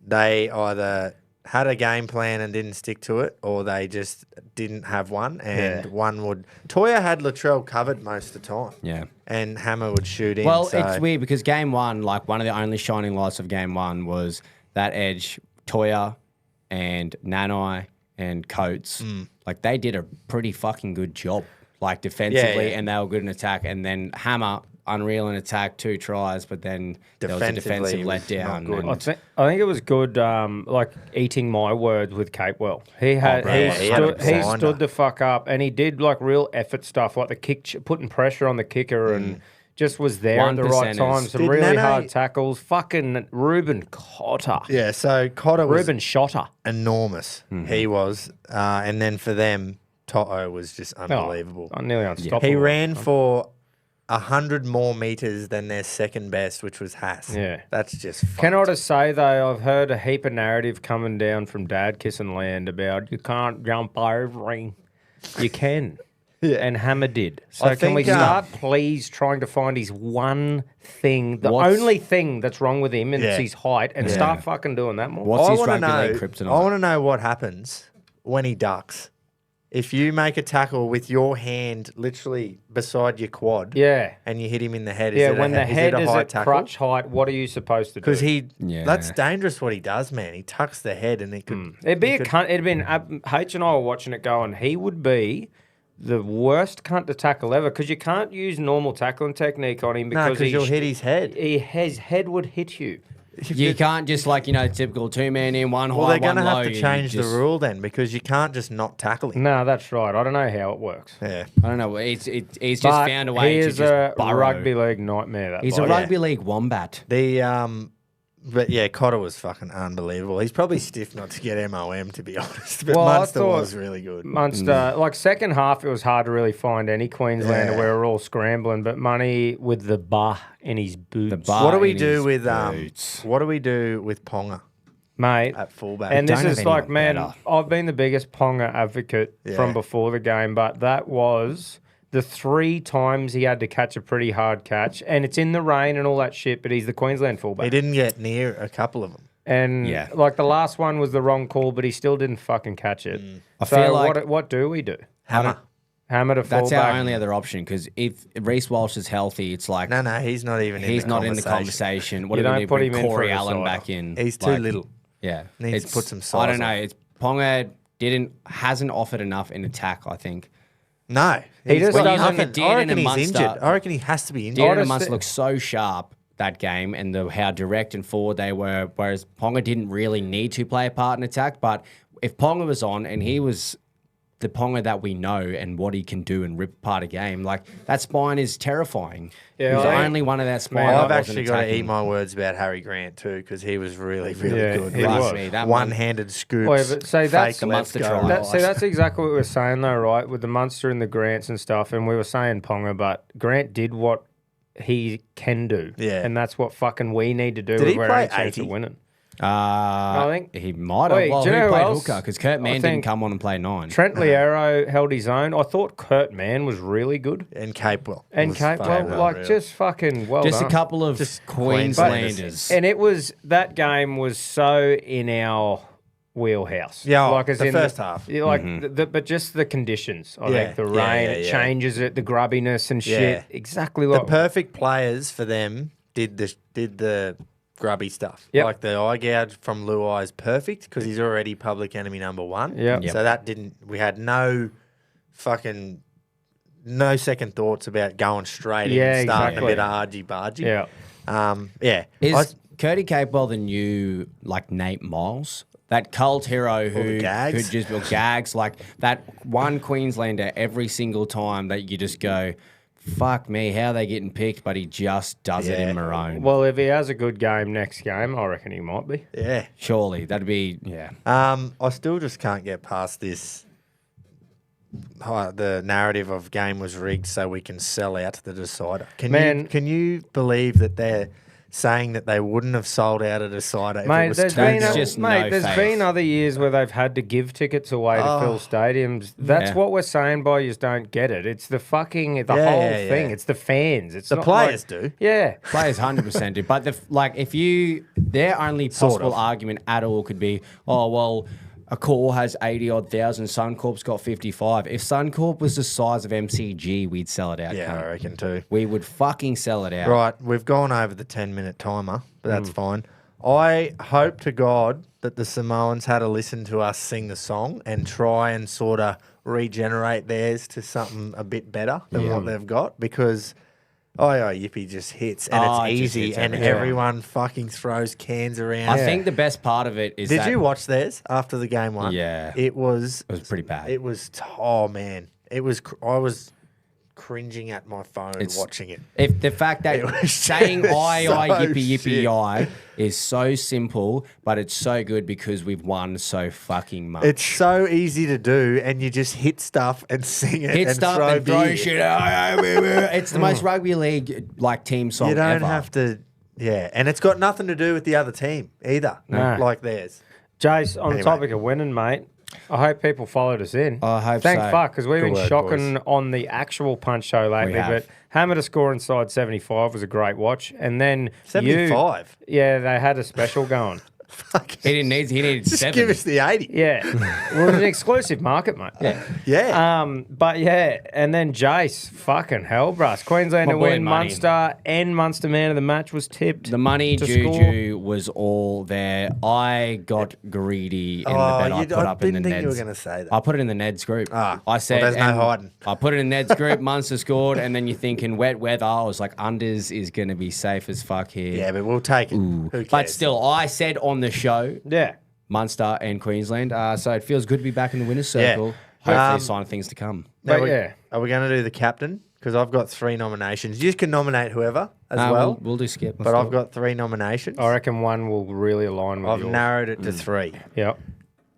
Speaker 2: they either had a game plan and didn't stick to it, or they just didn't have one. And one would. Toya had Latrell covered most of the time.
Speaker 4: Yeah.
Speaker 2: And Hammer would shoot in.
Speaker 4: Well,
Speaker 2: so-
Speaker 4: it's weird because game one, like one of the only shining lights of game one was that edge, Toya and Nanai and Coates. Like they did a pretty fucking good job, like defensively,
Speaker 2: yeah.
Speaker 4: and they were good in attack. And then Hammer, unreal in attack, 2 tries, but then there was a
Speaker 2: Defensively,
Speaker 4: defensive
Speaker 2: it was
Speaker 4: letdown.
Speaker 2: not good.
Speaker 4: and-
Speaker 3: I think it was good, like eating my words with Capewell. He had
Speaker 2: bro,
Speaker 3: he
Speaker 2: he had a
Speaker 3: stood, he
Speaker 2: blinder.
Speaker 3: stood the fuck up, and he did like real effort stuff, like the kick, putting pressure on the kicker, and just was there at the right
Speaker 4: 1%ers.
Speaker 3: time. Some
Speaker 2: Did
Speaker 3: really
Speaker 2: Nano-
Speaker 3: hard tackles. Fucking Ruben Cotter.
Speaker 2: Yeah, so Cotter was
Speaker 3: Ruben Shotter.
Speaker 2: enormous. He was. And then for them, Toto was just
Speaker 3: Oh,
Speaker 2: unbelievable.
Speaker 3: nearly unstoppable.
Speaker 2: He ran for 100 more metres than their second best, which was Haas.
Speaker 3: Yeah.
Speaker 2: That's just
Speaker 3: Can I
Speaker 2: fucked.
Speaker 3: just say though, I've heard a heap of narrative coming down from Dad Kissing Land about you can't jump over him. You can. And Hammer did. So
Speaker 2: I
Speaker 3: can we
Speaker 2: think,
Speaker 3: start, please, trying to find his one thing, the
Speaker 4: What's-
Speaker 3: only thing that's wrong with him, and it's
Speaker 2: Yeah.
Speaker 3: his height, and start fucking doing that more.
Speaker 4: What's his
Speaker 2: wanna
Speaker 4: rugby league
Speaker 2: I
Speaker 4: kryptonite?
Speaker 2: want to know what happens when he ducks. If you make a tackle with your hand literally beside your quad,
Speaker 3: Yeah.
Speaker 2: and you hit him in the head,
Speaker 3: Yeah, when the head is
Speaker 2: high
Speaker 3: at
Speaker 2: tackle?
Speaker 3: crutch height, what are you supposed to do?
Speaker 2: Because
Speaker 4: Yeah.
Speaker 2: that's dangerous what he does, man. He tucks the head and it could.
Speaker 3: It'd be
Speaker 2: he
Speaker 3: a
Speaker 2: could-
Speaker 3: cunt. It'd been H and I were watching it going. He would be the worst cunt to tackle ever because you can't use normal tackling technique on him
Speaker 2: No,
Speaker 3: because
Speaker 2: because you'll hit his head.
Speaker 3: his head would hit you.
Speaker 4: You can't just like, typical 2-man in, one
Speaker 2: Well,
Speaker 4: high,
Speaker 2: they're
Speaker 4: one
Speaker 2: going to
Speaker 4: low.
Speaker 2: have to
Speaker 4: you
Speaker 2: change the
Speaker 4: just-
Speaker 2: rule then because you can't just not tackle him.
Speaker 3: No, that's right. I don't know how it works.
Speaker 2: Yeah.
Speaker 4: I don't know. He's just
Speaker 3: But
Speaker 4: found a way
Speaker 3: he
Speaker 4: to
Speaker 3: is
Speaker 4: just
Speaker 3: a
Speaker 4: burrow.
Speaker 3: rugby league nightmare. That
Speaker 4: He's a
Speaker 3: bloke.
Speaker 4: rugby league wombat.
Speaker 2: But yeah, Cotter was fucking unbelievable. He's probably stiff not to get MOM, to be honest. But
Speaker 3: Well, I
Speaker 2: Munster
Speaker 3: thought
Speaker 2: was really good.
Speaker 3: Munster, like second half, it was hard to really find any Queenslander
Speaker 2: Yeah.
Speaker 3: where we're all scrambling. But Money with the bar in his boots,
Speaker 4: The bar
Speaker 2: What do we
Speaker 4: in
Speaker 2: do
Speaker 4: his
Speaker 2: with
Speaker 4: boots.
Speaker 2: What do we do with Ponga
Speaker 3: mate.
Speaker 2: at fullback?
Speaker 3: And
Speaker 4: don't
Speaker 3: this
Speaker 4: have
Speaker 3: is
Speaker 4: anyone
Speaker 3: like, man,
Speaker 4: better.
Speaker 3: I've been the biggest Ponga advocate from
Speaker 2: Yeah.
Speaker 3: before the game, but that was the 3 times he had to catch a pretty hard catch, and it's in the rain and all that shit. But he's the Queensland fullback,
Speaker 2: he didn't get near a couple of them.
Speaker 3: and
Speaker 4: Yeah.
Speaker 3: like the last one was the wrong call, but he still didn't fucking catch it.
Speaker 4: I
Speaker 3: So
Speaker 4: feel like-
Speaker 3: what do we do?
Speaker 2: Hammer.
Speaker 3: Hammer to
Speaker 4: That's
Speaker 3: fullback.
Speaker 4: our only other option because if Reece Walsh is healthy, it's like
Speaker 2: No, he's not even.
Speaker 4: he's
Speaker 2: in the
Speaker 4: not in the
Speaker 2: conversation.
Speaker 4: conversation. What
Speaker 3: You
Speaker 4: are we
Speaker 3: don't
Speaker 4: going to
Speaker 3: put
Speaker 4: bring
Speaker 3: him in for
Speaker 4: Corey
Speaker 3: a
Speaker 4: Allen
Speaker 3: decider.
Speaker 4: back in?
Speaker 2: He's too little.
Speaker 4: Yeah,
Speaker 2: Needs to put some
Speaker 4: I
Speaker 2: size
Speaker 4: don't know.
Speaker 2: on.
Speaker 4: It's Ponga hasn't offered enough in attack. I think.
Speaker 2: No,
Speaker 3: He just
Speaker 4: When you
Speaker 3: doesn't-
Speaker 4: look at
Speaker 2: I
Speaker 4: Dearden
Speaker 2: reckon
Speaker 4: and
Speaker 2: he's
Speaker 4: Munster,
Speaker 2: injured. I reckon he has to be injured.
Speaker 4: Dearden and
Speaker 3: just
Speaker 4: Munster
Speaker 3: thi-
Speaker 4: looked so sharp that game and how direct and forward they were, whereas Ponga didn't really need to play a part in attack. But if Ponga was on and he was the Ponga that we know and what he can do and rip apart a game, like that spine is terrifying.
Speaker 3: Yeah,
Speaker 4: He's
Speaker 3: I-
Speaker 4: only one of that spine.
Speaker 2: Well,
Speaker 4: that
Speaker 2: I've
Speaker 4: wasn't
Speaker 2: actually got to
Speaker 4: attacking.
Speaker 2: eat my words about Harry Grant too because he was really, really
Speaker 3: Yeah,
Speaker 2: good.
Speaker 3: he
Speaker 2: With
Speaker 3: was.
Speaker 2: his
Speaker 4: That one-
Speaker 2: one-handed scoops.
Speaker 3: Well, but say that's
Speaker 2: fake
Speaker 4: the
Speaker 2: left
Speaker 4: Munster
Speaker 2: go
Speaker 4: try.
Speaker 2: right.
Speaker 3: That's exactly what we were saying though, right? With the Munster and the Grants and stuff, and we were saying Ponga, but Grant did what he can do.
Speaker 2: Yeah.
Speaker 3: And that's what fucking we need to do
Speaker 2: Did
Speaker 3: if
Speaker 2: he
Speaker 3: we're
Speaker 2: play
Speaker 3: any chance
Speaker 2: 80?
Speaker 3: of winning. I think
Speaker 4: he might have.
Speaker 3: Wait,
Speaker 4: Well,
Speaker 3: do you
Speaker 4: who
Speaker 3: know who
Speaker 4: played
Speaker 3: else?
Speaker 4: hooker? Because Kurt Mann didn't
Speaker 3: think
Speaker 4: come on and play 9.
Speaker 3: Trent Liero held his own. I thought Kurt Mann was really good.
Speaker 2: And Capewell.
Speaker 3: And
Speaker 2: was
Speaker 3: Capewell,
Speaker 2: fucking
Speaker 3: like,
Speaker 2: unreal.
Speaker 3: just fucking well
Speaker 4: Just
Speaker 3: done.
Speaker 4: a couple of Queenslanders.
Speaker 3: And it was, that game was so in our wheelhouse.
Speaker 2: Yeah,
Speaker 3: like as
Speaker 2: the
Speaker 3: in
Speaker 2: first half.
Speaker 3: yeah, like but just the conditions. I
Speaker 2: Yeah,
Speaker 3: think the
Speaker 2: yeah,
Speaker 3: rain,
Speaker 2: yeah,
Speaker 3: it
Speaker 2: yeah.
Speaker 3: changes it, the grubbiness and shit.
Speaker 2: Yeah.
Speaker 3: Exactly
Speaker 2: The
Speaker 3: like
Speaker 2: perfect players for them did the grubby stuff.
Speaker 3: Yep.
Speaker 2: Like the eye gouge from Luai is perfect because he's already public enemy number 1.
Speaker 3: Yep.
Speaker 2: So that we had no second thoughts about going straight in
Speaker 3: Yeah,
Speaker 2: and starting
Speaker 3: exactly.
Speaker 2: a bit of argy-bargy.
Speaker 3: Yeah.
Speaker 2: Yeah.
Speaker 4: Is Curdy Capewell the new like Nate Miles? That cult hero who
Speaker 2: Gags?
Speaker 4: could just build gags like that one Queenslander every single time that you just go, fuck me, how are they getting picked? But he just does it in Maroon.
Speaker 3: Well, if he has a good game next game, I reckon he might be.
Speaker 2: Yeah.
Speaker 4: Surely that'd be yeah.
Speaker 2: I still just can't get past this. The narrative of game was rigged so we can sell out the decider. Can you believe that they're saying that they wouldn't have sold out a decider if it
Speaker 3: Mate,
Speaker 2: was
Speaker 3: there's
Speaker 2: 2-0?
Speaker 3: been been other years where they've had to give tickets away to fill stadiums. That's what we're saying by you don't get it. It's the fucking whole thing. It's the fans. It's
Speaker 2: The
Speaker 3: not
Speaker 2: players
Speaker 3: like,
Speaker 2: do.
Speaker 3: Yeah.
Speaker 4: Players 100% do. But their only possible argument at all could be, oh, well, a core has 80-odd thousand, Suncorp's got 55. If Suncorp was the size of MCG, we'd sell it out.
Speaker 2: Yeah,
Speaker 4: cunt.
Speaker 2: I reckon too.
Speaker 4: We would fucking sell it out.
Speaker 2: Right, we've gone over the 10-minute timer, but that's fine. I hope to God that the Samoans had to listen to us sing the song and try and sort of regenerate theirs to something a bit better than what they've got because Yippee just hits and
Speaker 4: Oh,
Speaker 2: it's
Speaker 4: it just
Speaker 2: easy
Speaker 4: hits
Speaker 2: and
Speaker 4: everywhere.
Speaker 2: everyone fucking throws cans around.
Speaker 4: I think the best part of it is
Speaker 2: Did
Speaker 4: that
Speaker 2: you watch theirs after the game one?
Speaker 4: Yeah.
Speaker 2: It was
Speaker 4: pretty bad.
Speaker 2: It was, oh man. It was, I was cringing at my phone watching it.
Speaker 4: If the fact that
Speaker 2: was
Speaker 4: saying I
Speaker 2: so
Speaker 4: yippee yippee
Speaker 2: shit.
Speaker 4: I is so simple, but it's so good because we've won so fucking much.
Speaker 2: It's so easy to do, and you just hit stuff and sing it
Speaker 4: Hit
Speaker 2: and
Speaker 4: stuff
Speaker 2: throw
Speaker 4: and throw
Speaker 2: beer.
Speaker 4: shit. It's the most rugby league like team song
Speaker 2: You don't
Speaker 4: ever.
Speaker 2: have to, and it's got nothing to do with the other team either,
Speaker 3: No.
Speaker 2: like theirs.
Speaker 3: Jace, on
Speaker 2: Anyway.
Speaker 3: the topic of winning, mate, I hope people followed us in.
Speaker 4: I hope
Speaker 3: Thank
Speaker 4: so.
Speaker 3: fuck, because we've
Speaker 2: Good
Speaker 3: been
Speaker 2: work,
Speaker 3: shocking
Speaker 2: boys.
Speaker 3: on the actual Punch show lately.
Speaker 4: have.
Speaker 3: But Hammer to score inside 75 was a great watch. And then
Speaker 2: 75?
Speaker 3: Yeah, they had a special going.
Speaker 4: He needed
Speaker 2: Just
Speaker 4: 7.
Speaker 2: give us the 80.
Speaker 3: Yeah. Well, it was an exclusive market, mate.
Speaker 2: Yeah.
Speaker 3: But yeah, and then Jace, fucking hell, bruss. Queenslander
Speaker 4: My boy
Speaker 3: win,
Speaker 4: Money.
Speaker 3: Munster, and Munster man of the match was tipped.
Speaker 4: The money
Speaker 3: to
Speaker 4: juju was all there. I got greedy in the bet I put up in the
Speaker 2: didn't think you were
Speaker 4: Neds.
Speaker 2: going to say that.
Speaker 4: I put it in the Neds group. I said,
Speaker 2: there's no
Speaker 4: and
Speaker 2: hiding.
Speaker 4: I put it in the Neds group. Munster scored, and then you're thinking wet weather. I was like, unders is going to be safe as fuck here.
Speaker 2: Yeah, but we'll take it. Who cares?
Speaker 4: But still, I said on the show,
Speaker 3: Yeah.
Speaker 4: Munster and Queensland. So it feels good to be back in the winner's circle.
Speaker 2: Yeah.
Speaker 4: Hopefully, a sign of things to come.
Speaker 2: Now
Speaker 3: But yeah.
Speaker 2: Are we going to do the captain? Because I've got 3 nominations. You can nominate whoever as well.
Speaker 4: We'll do skip.
Speaker 2: But I've got 3 nominations.
Speaker 3: I reckon one will really align with
Speaker 2: I've
Speaker 3: yours.
Speaker 2: narrowed it to 3.
Speaker 3: Yep.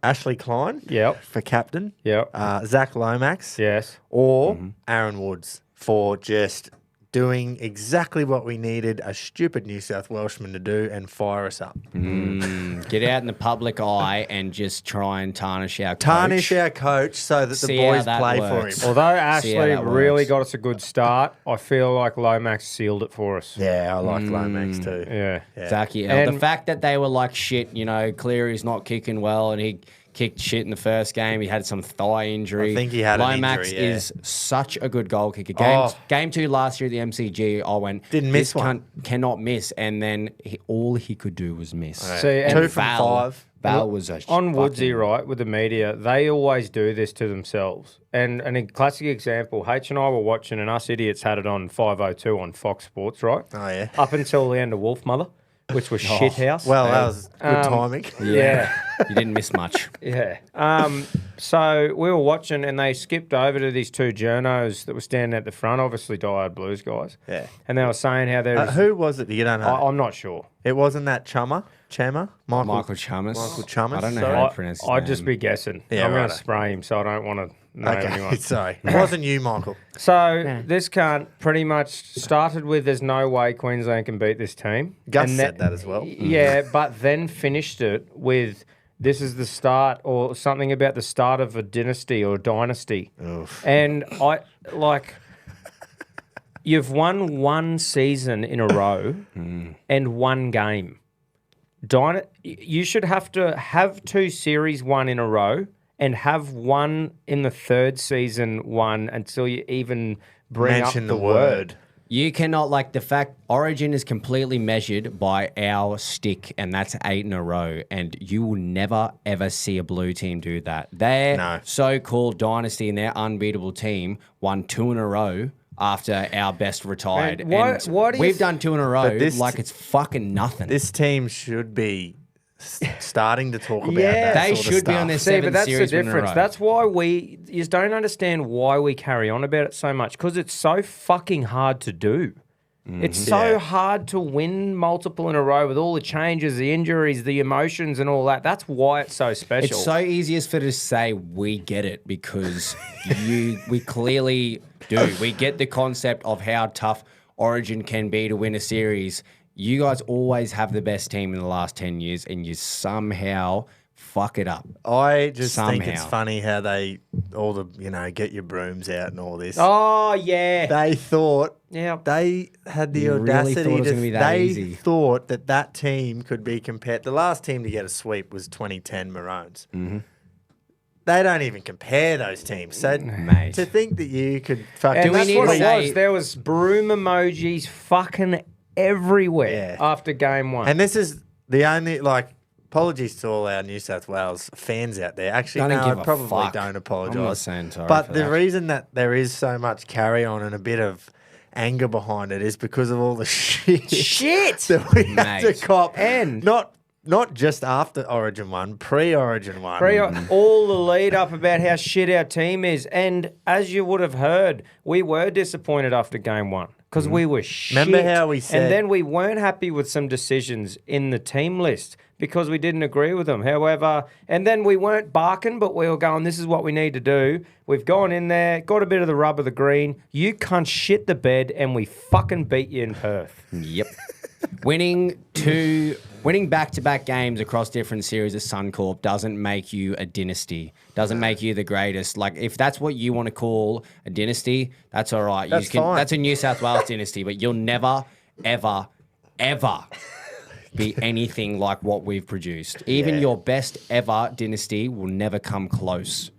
Speaker 2: Ashley Klein
Speaker 3: Yep.
Speaker 2: for captain.
Speaker 3: Yep.
Speaker 2: Zach Lomax.
Speaker 3: Yes.
Speaker 2: Or Aaron Woods for just doing exactly what we needed a stupid New South Welshman to do and fire us up.
Speaker 4: Get out in the public eye and just try and tarnish our
Speaker 2: Tarnish
Speaker 4: coach.
Speaker 2: our coach so that
Speaker 4: See
Speaker 2: the
Speaker 4: how
Speaker 2: boys
Speaker 4: that
Speaker 2: play
Speaker 4: works.
Speaker 2: for him.
Speaker 3: Although
Speaker 4: See
Speaker 3: Ashley
Speaker 4: how that
Speaker 3: really
Speaker 4: works.
Speaker 3: got us a good start, I feel like Lomax sealed it for us.
Speaker 2: Yeah, I like Lomax too.
Speaker 3: Yeah.
Speaker 4: Zachy,
Speaker 3: And-
Speaker 4: the fact that they were like shit, Cleary's not kicking well, and he kicked shit in the first game. He had some thigh injury.
Speaker 2: I think he had an
Speaker 4: Lomax
Speaker 2: injury, yeah.
Speaker 4: is such a good goal kicker. Game 2 last year at the MCG, I went
Speaker 2: Didn't miss
Speaker 4: this
Speaker 2: one.
Speaker 4: cunt cannot miss, and then all he could do was miss.
Speaker 3: See, and
Speaker 2: 2 from 5.
Speaker 4: Val was a
Speaker 3: on Woodsy,
Speaker 4: fucking-
Speaker 3: right, with the media, they always do this to themselves. And a classic example, H and I were watching, and us idiots had it on 5:02 on Fox Sports, right?
Speaker 2: Oh, yeah.
Speaker 3: Up until the end of Wolfmother, which was shithouse.
Speaker 2: Well, that was good timing.
Speaker 3: yeah.
Speaker 4: You didn't miss much.
Speaker 3: Yeah. So we were watching, and they skipped over to these 2 journos that were standing at the front, obviously Diehard Blues guys.
Speaker 2: Yeah.
Speaker 3: And they were saying how there's...
Speaker 2: Who was it? You don't know.
Speaker 3: I'm not sure.
Speaker 2: It wasn't that Chammer?
Speaker 4: Michael Chamas.
Speaker 2: Michael Chamas,
Speaker 4: I don't know
Speaker 2: sorry.
Speaker 4: how to pronounce his
Speaker 3: I'd
Speaker 4: name.
Speaker 3: just be guessing.
Speaker 2: Yeah,
Speaker 3: I'm going
Speaker 2: righto.
Speaker 3: to spray him, so I don't want to know
Speaker 2: Okay,
Speaker 3: anyone.
Speaker 2: sorry. It wasn't you, Michael.
Speaker 3: So this can't pretty much started with there's no way Queensland can beat this team.
Speaker 2: Gus
Speaker 3: And
Speaker 2: said that as well.
Speaker 3: Yeah, but then finished it with this is the start or something about the start of a dynasty or dynasty.
Speaker 2: Oof.
Speaker 3: And I like you've won one season in a row and one game. You should have to have 2 series won in a row and have one in the third season won until you even bring
Speaker 2: Mention
Speaker 3: up
Speaker 2: the word.
Speaker 4: You cannot, like, the fact Origin is completely measured by our stick, and that's 8 in a row. And you will never, ever see a blue team do that. Their
Speaker 2: No.
Speaker 4: so-called dynasty and their unbeatable team won 2 in a row after our best retired.
Speaker 3: Man, why-
Speaker 4: and
Speaker 3: why do you
Speaker 4: we've done 2 in a row
Speaker 2: But this-
Speaker 4: like it's fucking nothing.
Speaker 2: This team should be starting to talk about
Speaker 3: Yeah.
Speaker 2: that
Speaker 4: They
Speaker 2: sort of
Speaker 4: should be
Speaker 2: stuff.
Speaker 4: on their
Speaker 3: See, but
Speaker 4: seventh
Speaker 3: that's the
Speaker 4: series win in a
Speaker 3: difference.
Speaker 4: row.
Speaker 3: That's why you just don't understand why we carry on about it so much because it's so fucking hard to do. It's so
Speaker 2: Yeah.
Speaker 3: hard to win multiple in a row with all the changes, the injuries, the emotions, and all that. That's why it's so special.
Speaker 4: It's so easiest for to say we get it because we clearly do. We get the concept of how tough Origin can be to win a series. You guys always have the best team in the last 10 years and you somehow fuck it up.
Speaker 2: I just think it's
Speaker 4: Somehow.
Speaker 2: funny how they all the get your brooms out and all this.
Speaker 3: Oh yeah,
Speaker 2: They thought
Speaker 3: yeah.
Speaker 2: they had the
Speaker 4: You really
Speaker 2: audacity
Speaker 4: thought it was
Speaker 2: to
Speaker 4: gonna be that
Speaker 2: they
Speaker 4: easy.
Speaker 2: thought that team could be compared. The last team to get a sweep was 2010 Maroons.
Speaker 4: Mm-hmm.
Speaker 2: They don't even compare those teams. So
Speaker 4: Mate.
Speaker 2: to think that you could fucking
Speaker 3: And
Speaker 4: we
Speaker 3: that's
Speaker 4: need
Speaker 3: what
Speaker 4: to
Speaker 3: it
Speaker 4: say-
Speaker 3: was. There was broom emojis fucking everywhere
Speaker 2: Yeah.
Speaker 3: after game one.
Speaker 2: And this is the only apologies to all our New South Wales fans out there. Actually,
Speaker 4: Don't
Speaker 2: no,
Speaker 4: give
Speaker 2: I
Speaker 4: a
Speaker 2: probably
Speaker 4: fuck.
Speaker 2: don't
Speaker 4: I'm
Speaker 2: apologise.
Speaker 4: not saying sorry
Speaker 2: But
Speaker 4: for
Speaker 2: the
Speaker 4: that.
Speaker 2: reason that there is so much carry on and a bit of anger behind it is because of all the shit that we had to
Speaker 4: Mate.
Speaker 2: cop.
Speaker 3: And-
Speaker 2: not just after Origin 1, pre-Origin 1.
Speaker 3: All the lead up about how shit our team is. And as you would have heard, we were disappointed after game one because we were shit.
Speaker 2: Remember how we said-
Speaker 3: And then we weren't happy with some decisions in the team list because we didn't agree with them. However, and then we weren't barking, but we were going, this is what we need to do. We've gone in there, got a bit of the rub of the green. You can't shit the bed, and we fucking beat you in Perth.
Speaker 4: Yep. Winning back-to-back games across different series of Suncorp doesn't make you a dynasty. Doesn't make you the greatest. Like, if that's what you want to call a dynasty, that's all right.
Speaker 2: That's fine.
Speaker 4: That's a New South Wales dynasty, but you'll never, ever, ever be anything like what we've produced. Even your best ever dynasty will never come close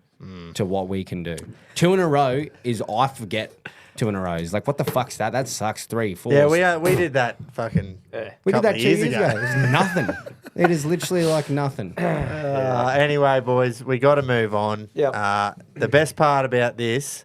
Speaker 4: to what we can do. 2 in a row is, I forget 2 in a row. It's like, what the fuck's that? That sucks. 3, 4.
Speaker 2: Yeah, we did that fucking
Speaker 4: We did
Speaker 2: couple
Speaker 4: that
Speaker 2: of
Speaker 4: 2 years ago. It was nothing. It is literally like nothing.
Speaker 2: Anyway, boys, we got to move on.
Speaker 3: Yep.
Speaker 2: The best part about this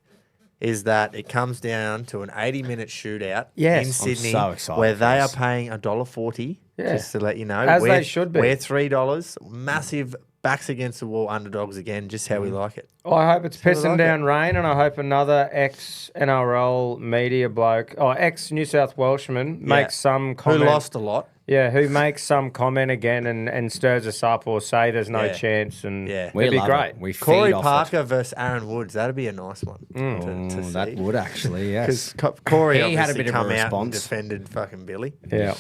Speaker 2: is that it comes down to an 80-minute shootout
Speaker 3: Yes.
Speaker 2: in
Speaker 3: I'm
Speaker 2: Sydney
Speaker 4: so excited
Speaker 2: where
Speaker 4: for
Speaker 2: they are
Speaker 4: this.
Speaker 2: paying $1.40,
Speaker 3: Yeah.
Speaker 2: just to let you know.
Speaker 3: As they should be.
Speaker 2: We're $3. Massive backs against the wall underdogs again, just how we like it.
Speaker 3: I hope it's
Speaker 2: how we
Speaker 3: pissing
Speaker 2: like
Speaker 3: down rain, and I hope another ex-NRL media bloke, or ex-New South Welshman, makes some
Speaker 2: Who
Speaker 3: comment.
Speaker 2: lost a lot.
Speaker 3: Yeah, who makes some comment again and stirs us up or say there's no
Speaker 2: Yeah.
Speaker 3: chance. And
Speaker 2: Yeah.
Speaker 4: We
Speaker 3: it'd be
Speaker 4: love
Speaker 3: great.
Speaker 4: it. We feed
Speaker 2: Corey
Speaker 4: off
Speaker 2: Parker versus Aaron Woods. That'd be a nice one to
Speaker 4: it.
Speaker 2: see.
Speaker 4: That would actually, yes.
Speaker 2: Because Corey
Speaker 4: He had a
Speaker 2: obviously
Speaker 4: bit of a
Speaker 2: come out and
Speaker 4: response.
Speaker 2: defended fucking Billy.
Speaker 3: Yeah.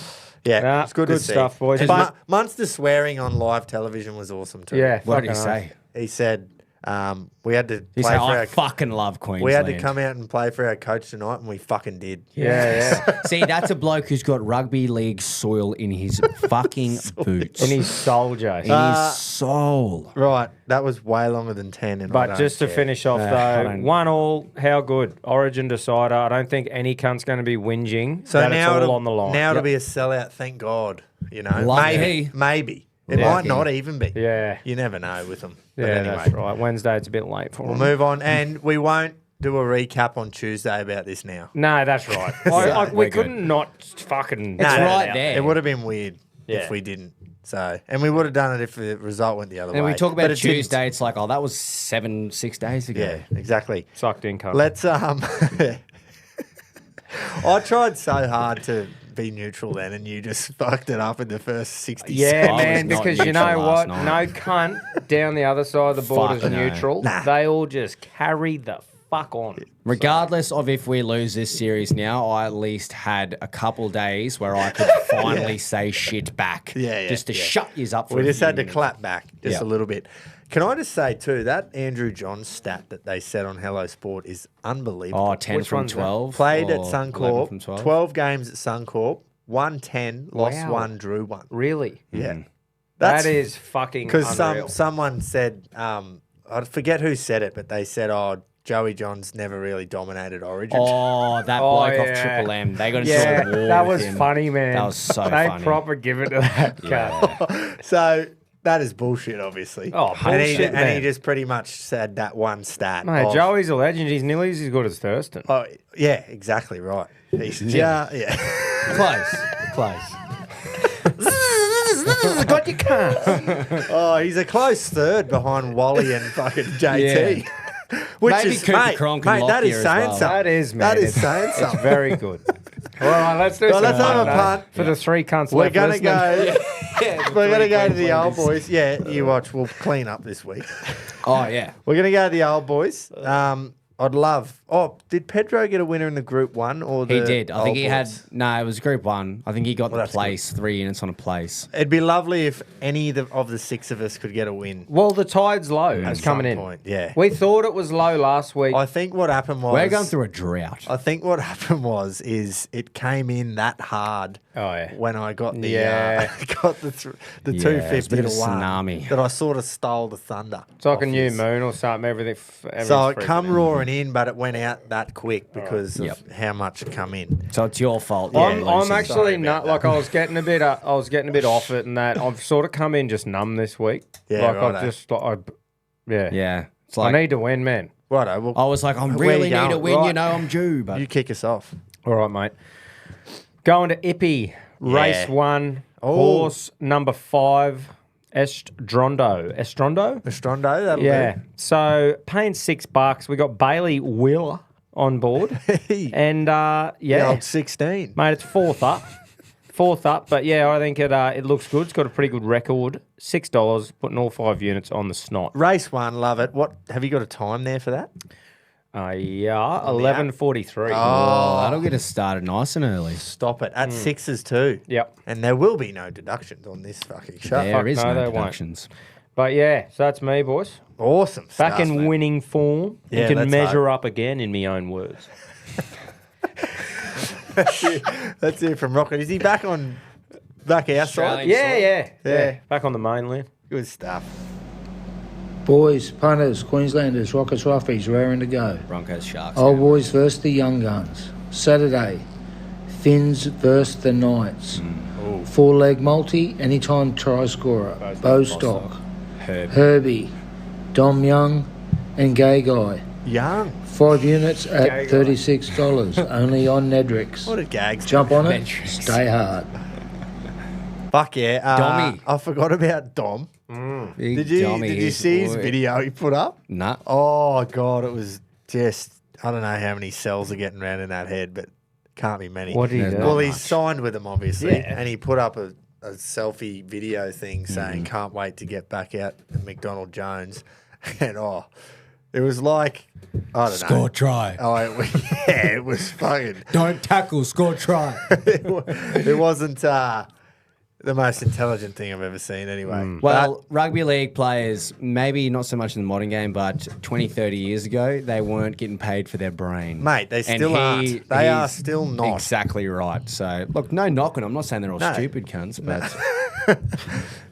Speaker 2: Yeah,
Speaker 3: Nah,
Speaker 2: it's good
Speaker 3: good
Speaker 2: to see.
Speaker 3: stuff, boys.
Speaker 2: 'Cause
Speaker 3: But-
Speaker 2: Munster swearing on live television was awesome too.
Speaker 3: Yeah.
Speaker 4: What did he
Speaker 3: fucking oath.
Speaker 4: say?
Speaker 2: He said we had to
Speaker 4: He
Speaker 2: play
Speaker 4: said,
Speaker 2: for
Speaker 4: I
Speaker 2: our
Speaker 4: fucking love Queensland.
Speaker 2: we had to come out and play for our coach tonight, and we fucking did.
Speaker 3: Yeah, yeah.
Speaker 4: See, that's a bloke who's got rugby league soil in his fucking boots.
Speaker 3: And he's soul, Jace.
Speaker 4: in his soul.
Speaker 2: Right, that was way longer than 10. And I
Speaker 3: But
Speaker 2: don't
Speaker 3: just to
Speaker 2: care.
Speaker 3: finish off,
Speaker 4: I
Speaker 3: though,
Speaker 4: don't-
Speaker 3: 1-1, how good? Origin decider. I don't think any cunt's going to be whinging
Speaker 2: So
Speaker 3: that
Speaker 2: now
Speaker 3: it's all
Speaker 2: it'll,
Speaker 3: on the line.
Speaker 2: now it'll
Speaker 4: Yep.
Speaker 2: be a sellout. Thank God. You know,
Speaker 4: Lucky.
Speaker 2: maybe it
Speaker 3: Yeah.
Speaker 2: might not even be.
Speaker 3: Yeah.
Speaker 2: You never know with them. But
Speaker 3: Yeah,
Speaker 2: anyway,
Speaker 3: that's right. Wednesday, it's a bit late for
Speaker 2: we'll
Speaker 3: them.
Speaker 2: move on, and we won't do a recap on Tuesday about this now.
Speaker 3: No, that's right. we
Speaker 4: we're
Speaker 3: couldn't
Speaker 4: good.
Speaker 3: not fucking.
Speaker 4: It's
Speaker 3: say it
Speaker 4: right
Speaker 3: out.
Speaker 4: there.
Speaker 2: It would have been weird
Speaker 3: Yeah.
Speaker 2: if we didn't. So, and we would have done it if the result went the other way.
Speaker 4: And we talk
Speaker 2: But
Speaker 4: about
Speaker 2: it didn't.
Speaker 4: Tuesday, it's like, oh, that was 6 days ago.
Speaker 2: Yeah, exactly.
Speaker 3: Sucked income.
Speaker 2: Let's I tried so hard to be neutral then, and you just fucked it up in the first 60
Speaker 3: Yeah,
Speaker 2: seconds.
Speaker 4: was
Speaker 3: man,
Speaker 4: not
Speaker 3: because you know
Speaker 4: neutral
Speaker 3: what?
Speaker 4: last night.
Speaker 3: No cunt down the other side of the border's
Speaker 4: Fuck no.
Speaker 3: neutral. They all just carry the fuck on.
Speaker 4: Regardless of if we lose this series now, I at least had a couple days where I could finally say shit back.
Speaker 2: Yeah,
Speaker 4: just to shut yous up for
Speaker 2: We
Speaker 4: a
Speaker 2: just
Speaker 4: few
Speaker 2: had to
Speaker 4: minutes.
Speaker 2: clap back just
Speaker 4: Yeah.
Speaker 2: a little bit. Can I just say, too, that Andrew Johns stat that they said on Hello Sport is unbelievable.
Speaker 4: Oh, 10
Speaker 3: Which
Speaker 4: from
Speaker 3: one's that?
Speaker 4: 12.
Speaker 2: Played at
Speaker 4: or 11
Speaker 2: Suncorp,
Speaker 4: from 12.
Speaker 2: 12 games at Suncorp, won 10, lost
Speaker 3: Wow.
Speaker 2: 1, drew 1.
Speaker 3: Really?
Speaker 2: Yeah.
Speaker 3: That is fucking
Speaker 2: Because
Speaker 3: unreal.
Speaker 2: someone said, I forget who said it, but they said, Joey Johns never really dominated Origin.
Speaker 4: Oh, that
Speaker 3: Oh,
Speaker 4: bloke off
Speaker 3: yeah.
Speaker 4: Triple M. They got into
Speaker 3: Yeah,
Speaker 4: a war
Speaker 3: that
Speaker 4: with
Speaker 3: was
Speaker 4: him.
Speaker 3: funny, man.
Speaker 4: That was so
Speaker 3: they
Speaker 4: funny.
Speaker 3: proper give it to that guy.
Speaker 2: So that is bullshit, obviously.
Speaker 3: Oh,
Speaker 2: and
Speaker 3: bullshit,
Speaker 2: and he
Speaker 3: man.
Speaker 2: just pretty much said that one stat.
Speaker 3: Mate,
Speaker 2: of-
Speaker 3: Joey's a legend. He's nearly as good as Thurston.
Speaker 2: Oh, yeah, exactly right. He's yeah.
Speaker 4: Close.
Speaker 3: Got your car.
Speaker 2: Oh, he's a close third behind Wally and fucking JT. Which
Speaker 4: Maybe
Speaker 2: is,
Speaker 4: Cooper
Speaker 2: mate,
Speaker 4: Cronk and
Speaker 2: mate, that
Speaker 4: Lockyer
Speaker 2: is
Speaker 4: as
Speaker 2: saying
Speaker 4: well.
Speaker 2: something.
Speaker 3: That is, man.
Speaker 2: That is
Speaker 3: It's-
Speaker 2: saying
Speaker 3: It's
Speaker 2: something.
Speaker 3: very good. All right, let's do
Speaker 2: Well,
Speaker 3: some
Speaker 2: let's have a
Speaker 3: punt,
Speaker 2: punt.
Speaker 3: for the three cunts
Speaker 2: We're
Speaker 3: left
Speaker 2: gonna
Speaker 3: listening.
Speaker 2: go. We're gonna go to the old boys. Yeah, you watch. We'll clean up this week.
Speaker 4: Oh, yeah.
Speaker 2: We're gonna go to the old boys. I'd love. Oh, did Pedro get a winner in the Group 1 or the?
Speaker 4: He did. I think
Speaker 2: old
Speaker 4: he had.
Speaker 2: boys?
Speaker 4: No, it was Group 1. I think he got the
Speaker 2: that's
Speaker 4: place, 3 units on a place.
Speaker 2: It'd be lovely if any of the 6 of us could get a win.
Speaker 3: Well, the tide's low. It's
Speaker 2: some
Speaker 3: coming in.
Speaker 2: point, yeah.
Speaker 3: We thought it was low last week.
Speaker 2: I think what happened was
Speaker 4: We're going through a drought.
Speaker 2: I think what happened is it came in that hard.
Speaker 3: Oh, yeah.
Speaker 2: When I got the
Speaker 3: Yeah.
Speaker 2: got the
Speaker 4: Yeah, it's a
Speaker 2: 250
Speaker 4: bit
Speaker 2: to
Speaker 4: of a
Speaker 2: 1
Speaker 4: tsunami.
Speaker 2: that I sort of stole the thunder.
Speaker 3: It's like
Speaker 2: off
Speaker 3: a new
Speaker 2: his.
Speaker 3: moon or something. Everything.
Speaker 2: So
Speaker 3: everything's
Speaker 2: it come
Speaker 3: freaking out.
Speaker 2: roaring in, but it went out that quick because
Speaker 4: Yep.
Speaker 2: of how much it come in.
Speaker 4: So it's your fault.
Speaker 3: I'm
Speaker 2: Sorry
Speaker 3: actually
Speaker 2: about
Speaker 3: not
Speaker 2: that.
Speaker 3: like I was getting a bit off it and that I've sort of come in just numb this week.
Speaker 2: Yeah,
Speaker 3: like
Speaker 2: righto.
Speaker 3: I've just yeah.
Speaker 4: Yeah. It's
Speaker 3: I
Speaker 4: like,
Speaker 3: need to win, man.
Speaker 2: Righto, well,
Speaker 4: I was like, I
Speaker 2: Where
Speaker 4: really
Speaker 2: you
Speaker 4: need to
Speaker 2: going?
Speaker 4: win.
Speaker 3: Right.
Speaker 4: You know, I'm due. But
Speaker 2: you kick us off.
Speaker 3: All right, mate. Going to Ippy, race 1,
Speaker 2: Oh.
Speaker 3: horse number 5, Estrondo. Estrondo?
Speaker 2: Estrondo, that'll
Speaker 3: Yeah. So paying $6. We got Bailey Wheeler on board.
Speaker 2: do.
Speaker 3: And
Speaker 2: The
Speaker 3: yeah,
Speaker 2: old 16.
Speaker 3: mate, it's fourth up. But yeah, I think it looks good. It's got a pretty good record. $6, putting all 5 units on the snot.
Speaker 2: Race 1, love it. What have you got a time there for that?
Speaker 3: Yeah, 11:43.
Speaker 4: oh, that'll get us started nice and early.
Speaker 2: Stop it. At 6s too.
Speaker 3: Yep.
Speaker 2: And there will be no deductions on this fucking show.
Speaker 4: There
Speaker 3: fuck
Speaker 4: is
Speaker 3: no,
Speaker 4: no
Speaker 3: they won't.
Speaker 4: deductions.
Speaker 3: But yeah, so that's me, boys.
Speaker 2: Awesome.
Speaker 3: Back
Speaker 2: stuff,
Speaker 3: in
Speaker 2: mate.
Speaker 3: winning form.
Speaker 2: Yeah,
Speaker 3: and can
Speaker 2: let's
Speaker 3: measure up again in my own words.
Speaker 2: That's it from Rocket. Is he back our side?
Speaker 4: Australian.
Speaker 3: Yeah. Back on the mainland.
Speaker 2: Good stuff.
Speaker 5: Boys, punters, Queenslanders, Rockets, Roughies, raring to go.
Speaker 4: Broncos, Sharks.
Speaker 5: Old boys versus the young guns. Saturday, Finns versus the Knights. 4-leg multi, anytime try scorer. Bostock,
Speaker 4: Herb.
Speaker 5: Herbie, Dom Young, and Gay Guy.
Speaker 2: Young.
Speaker 5: 5 units
Speaker 3: Gay
Speaker 5: at
Speaker 3: Guy.
Speaker 5: $36, only on Nedricks.
Speaker 2: What a gags.
Speaker 5: Jump on it,
Speaker 4: Nedricks.
Speaker 5: stay hard.
Speaker 2: Fuck yeah.
Speaker 4: Dommy.
Speaker 2: I forgot about Dom.
Speaker 4: Big
Speaker 2: Did you
Speaker 4: dummy.
Speaker 2: did you see his
Speaker 4: Boy.
Speaker 2: video he put up?
Speaker 4: Nah.
Speaker 2: Oh god, it was just I don't know how many cells are getting around in that head, but can't be many.
Speaker 3: What did he
Speaker 4: There's
Speaker 3: do?
Speaker 4: not
Speaker 2: Well, he's
Speaker 4: much.
Speaker 2: signed with them obviously,
Speaker 3: Yeah.
Speaker 2: and he put up a selfie video thing
Speaker 4: Mm-hmm.
Speaker 2: saying can't wait to get back out at McDonald Jones, and it was like I don't know.
Speaker 4: try.
Speaker 2: Oh, it was fucking.
Speaker 4: Don't tackle, score try.
Speaker 2: It wasn't the most intelligent thing I've ever seen. Anyway,
Speaker 4: Well, rugby league players, maybe not so much in the modern game, but 20, 30 years ago, they weren't getting paid for their brain.
Speaker 2: Mate, they
Speaker 4: And
Speaker 2: still aren't. They are
Speaker 4: he's
Speaker 2: still not.
Speaker 4: Exactly right. So, look, no knocking. I'm not saying they're all
Speaker 2: No.
Speaker 4: stupid cunts, but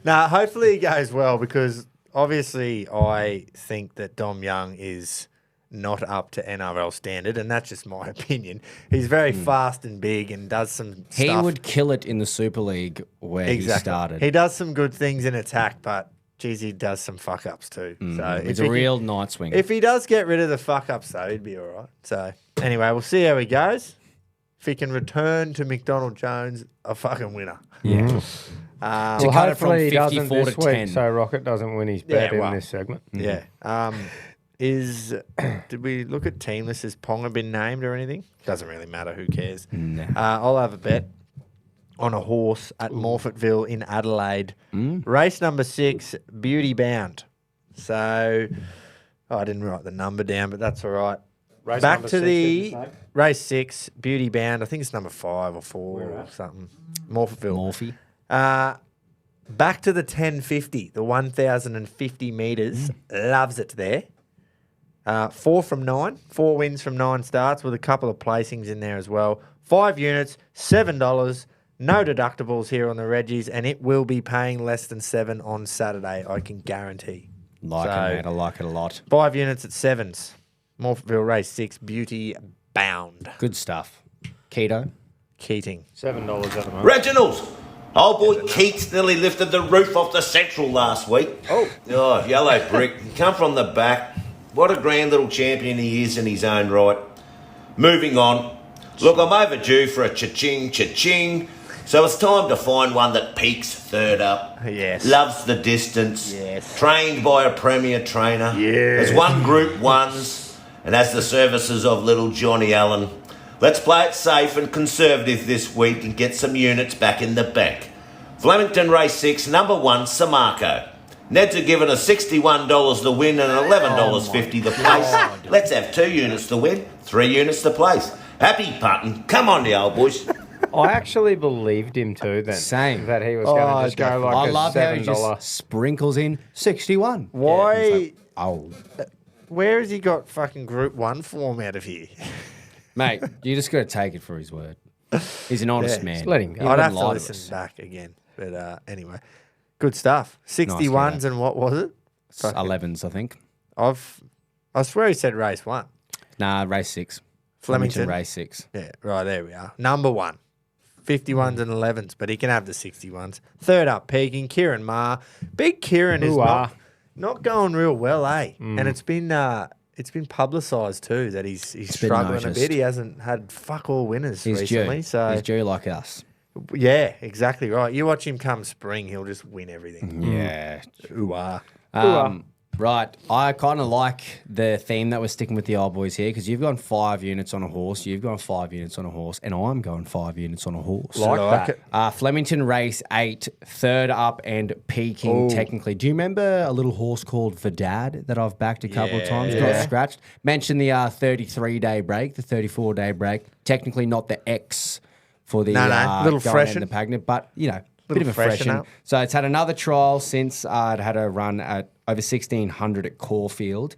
Speaker 2: Now, hopefully it goes well because obviously I think that Dom Young is not up to NRL standard, and that's just my opinion. He's very fast and big and does some
Speaker 4: he
Speaker 2: stuff.
Speaker 4: would kill it in the Super League where he started.
Speaker 2: He does some good things in attack, but geez, he does some fuck ups too. So
Speaker 4: He's
Speaker 2: if
Speaker 4: a
Speaker 2: he
Speaker 4: real night swinger.
Speaker 2: if he does get rid of the fuck ups though, he'd be all right. So anyway, we'll see how he goes. If he can return to McDonald Jones, a fucking winner.
Speaker 4: yeah.
Speaker 3: Well,
Speaker 4: To cut it from
Speaker 3: hopefully he doesn't
Speaker 4: 54
Speaker 3: this
Speaker 4: to
Speaker 3: week,
Speaker 4: 10.
Speaker 3: so Rocket doesn't win his
Speaker 2: Yeah,
Speaker 3: bet
Speaker 2: well.
Speaker 3: in this segment.
Speaker 2: Yeah. Did we look at teamless? Has Ponga been named or anything? Doesn't really matter. Who cares?
Speaker 4: Nah.
Speaker 2: I'll have a bet. on a horse at Morfettville in Adelaide. Race number 6, Beauty Bound. So, I didn't write the number down, but that's all right. Back to the race 6, Beauty Bound. I think it's number 5 or 4 or something. Morfettville.
Speaker 4: Morphy.
Speaker 2: Back to the 1050, the 1,050 metres. Loves it there. 4 from 9. 4 wins from 9 starts with a couple of placings in there as well. 5 units, $7. No deductibles here on the Reggies, and it will be paying less than 7 on Saturday, I can guarantee.
Speaker 4: Like it, mate. I like it a lot.
Speaker 2: 5 units at 7s. Morfettville race 6, Beauty Bound.
Speaker 4: Good stuff. Keto.
Speaker 2: Keating.
Speaker 3: $7 at the moment.
Speaker 6: Reginald! Old boy Keats nearly lifted the roof off the Central last week. Oh, yellow brick. He come from the back. What a grand little champion he is in his own right. Moving on. Look, I'm overdue for a cha-ching. So it's time to find one that peaks third up.
Speaker 2: Yes.
Speaker 6: Loves the distance.
Speaker 2: Yes.
Speaker 6: Trained by a premier trainer.
Speaker 2: Yes.
Speaker 6: Has won Group 1s and has the services of little Johnny Allen. Let's play it safe and conservative this week and get some units back in the bank. Flemington Race 6, number 1, Samarco. Neds are given us $61 to win and $11.50 to place. Let's have 2 units to win, 3 units to place. Happy punting. Come on, the old boys.
Speaker 3: I actually believed him too then.
Speaker 4: Same.
Speaker 3: That he was going to just go like
Speaker 4: I
Speaker 3: a
Speaker 4: love how he
Speaker 3: $7.
Speaker 4: just sprinkles in 61.
Speaker 2: Why?
Speaker 4: He's like, oh,
Speaker 2: Where has he got fucking Group 1 form out of here?
Speaker 4: mate, you just got to take it for his word. He's an honest
Speaker 2: Yeah.
Speaker 4: man.
Speaker 3: Just let him go.
Speaker 4: He
Speaker 2: I'd
Speaker 4: wouldn't
Speaker 2: have to
Speaker 4: lie
Speaker 2: listen
Speaker 4: us.
Speaker 2: back again. But anyway, good stuff. 61s and what was it?
Speaker 4: It's 11s, I think.
Speaker 2: I swear he said race 1.
Speaker 4: Nah, race 6.
Speaker 2: Flemington.
Speaker 4: race 6.
Speaker 2: Yeah, right, there we are. Number 1. 51s and 11s, but he can have the 61s. Third up, peaking, Kieran Maher. Big Kieran is not going real well, eh? And it's been publicised too that he's struggling a
Speaker 4: noticed.
Speaker 2: bit. He hasn't had fuck all winners
Speaker 4: He's
Speaker 2: recently.
Speaker 4: due.
Speaker 2: So
Speaker 4: He's due like us.
Speaker 2: yeah, exactly right. You watch him come spring, he'll just win everything.
Speaker 4: Yeah.
Speaker 2: Ooh-ah.
Speaker 4: Right. I kind of like the theme that we're sticking with the old boys here because you've gone 5 units on a horse, you've gone 5 units on a horse, and I'm going 5 units on a horse.
Speaker 2: Like that.
Speaker 4: Flemington race 8, third up and peaking technically. Do you remember a little horse called Vidad that I've backed a couple of times? Got scratched. Mentioned the 33-day break, the 34-day break. Technically not the X for the
Speaker 2: little
Speaker 4: going
Speaker 2: freshen.
Speaker 4: and the Pagnant, but, you know, bit of a
Speaker 2: freshen
Speaker 4: freshen.
Speaker 2: up.
Speaker 4: So it's had another trial since it had a run at over 1,600 at Caulfield.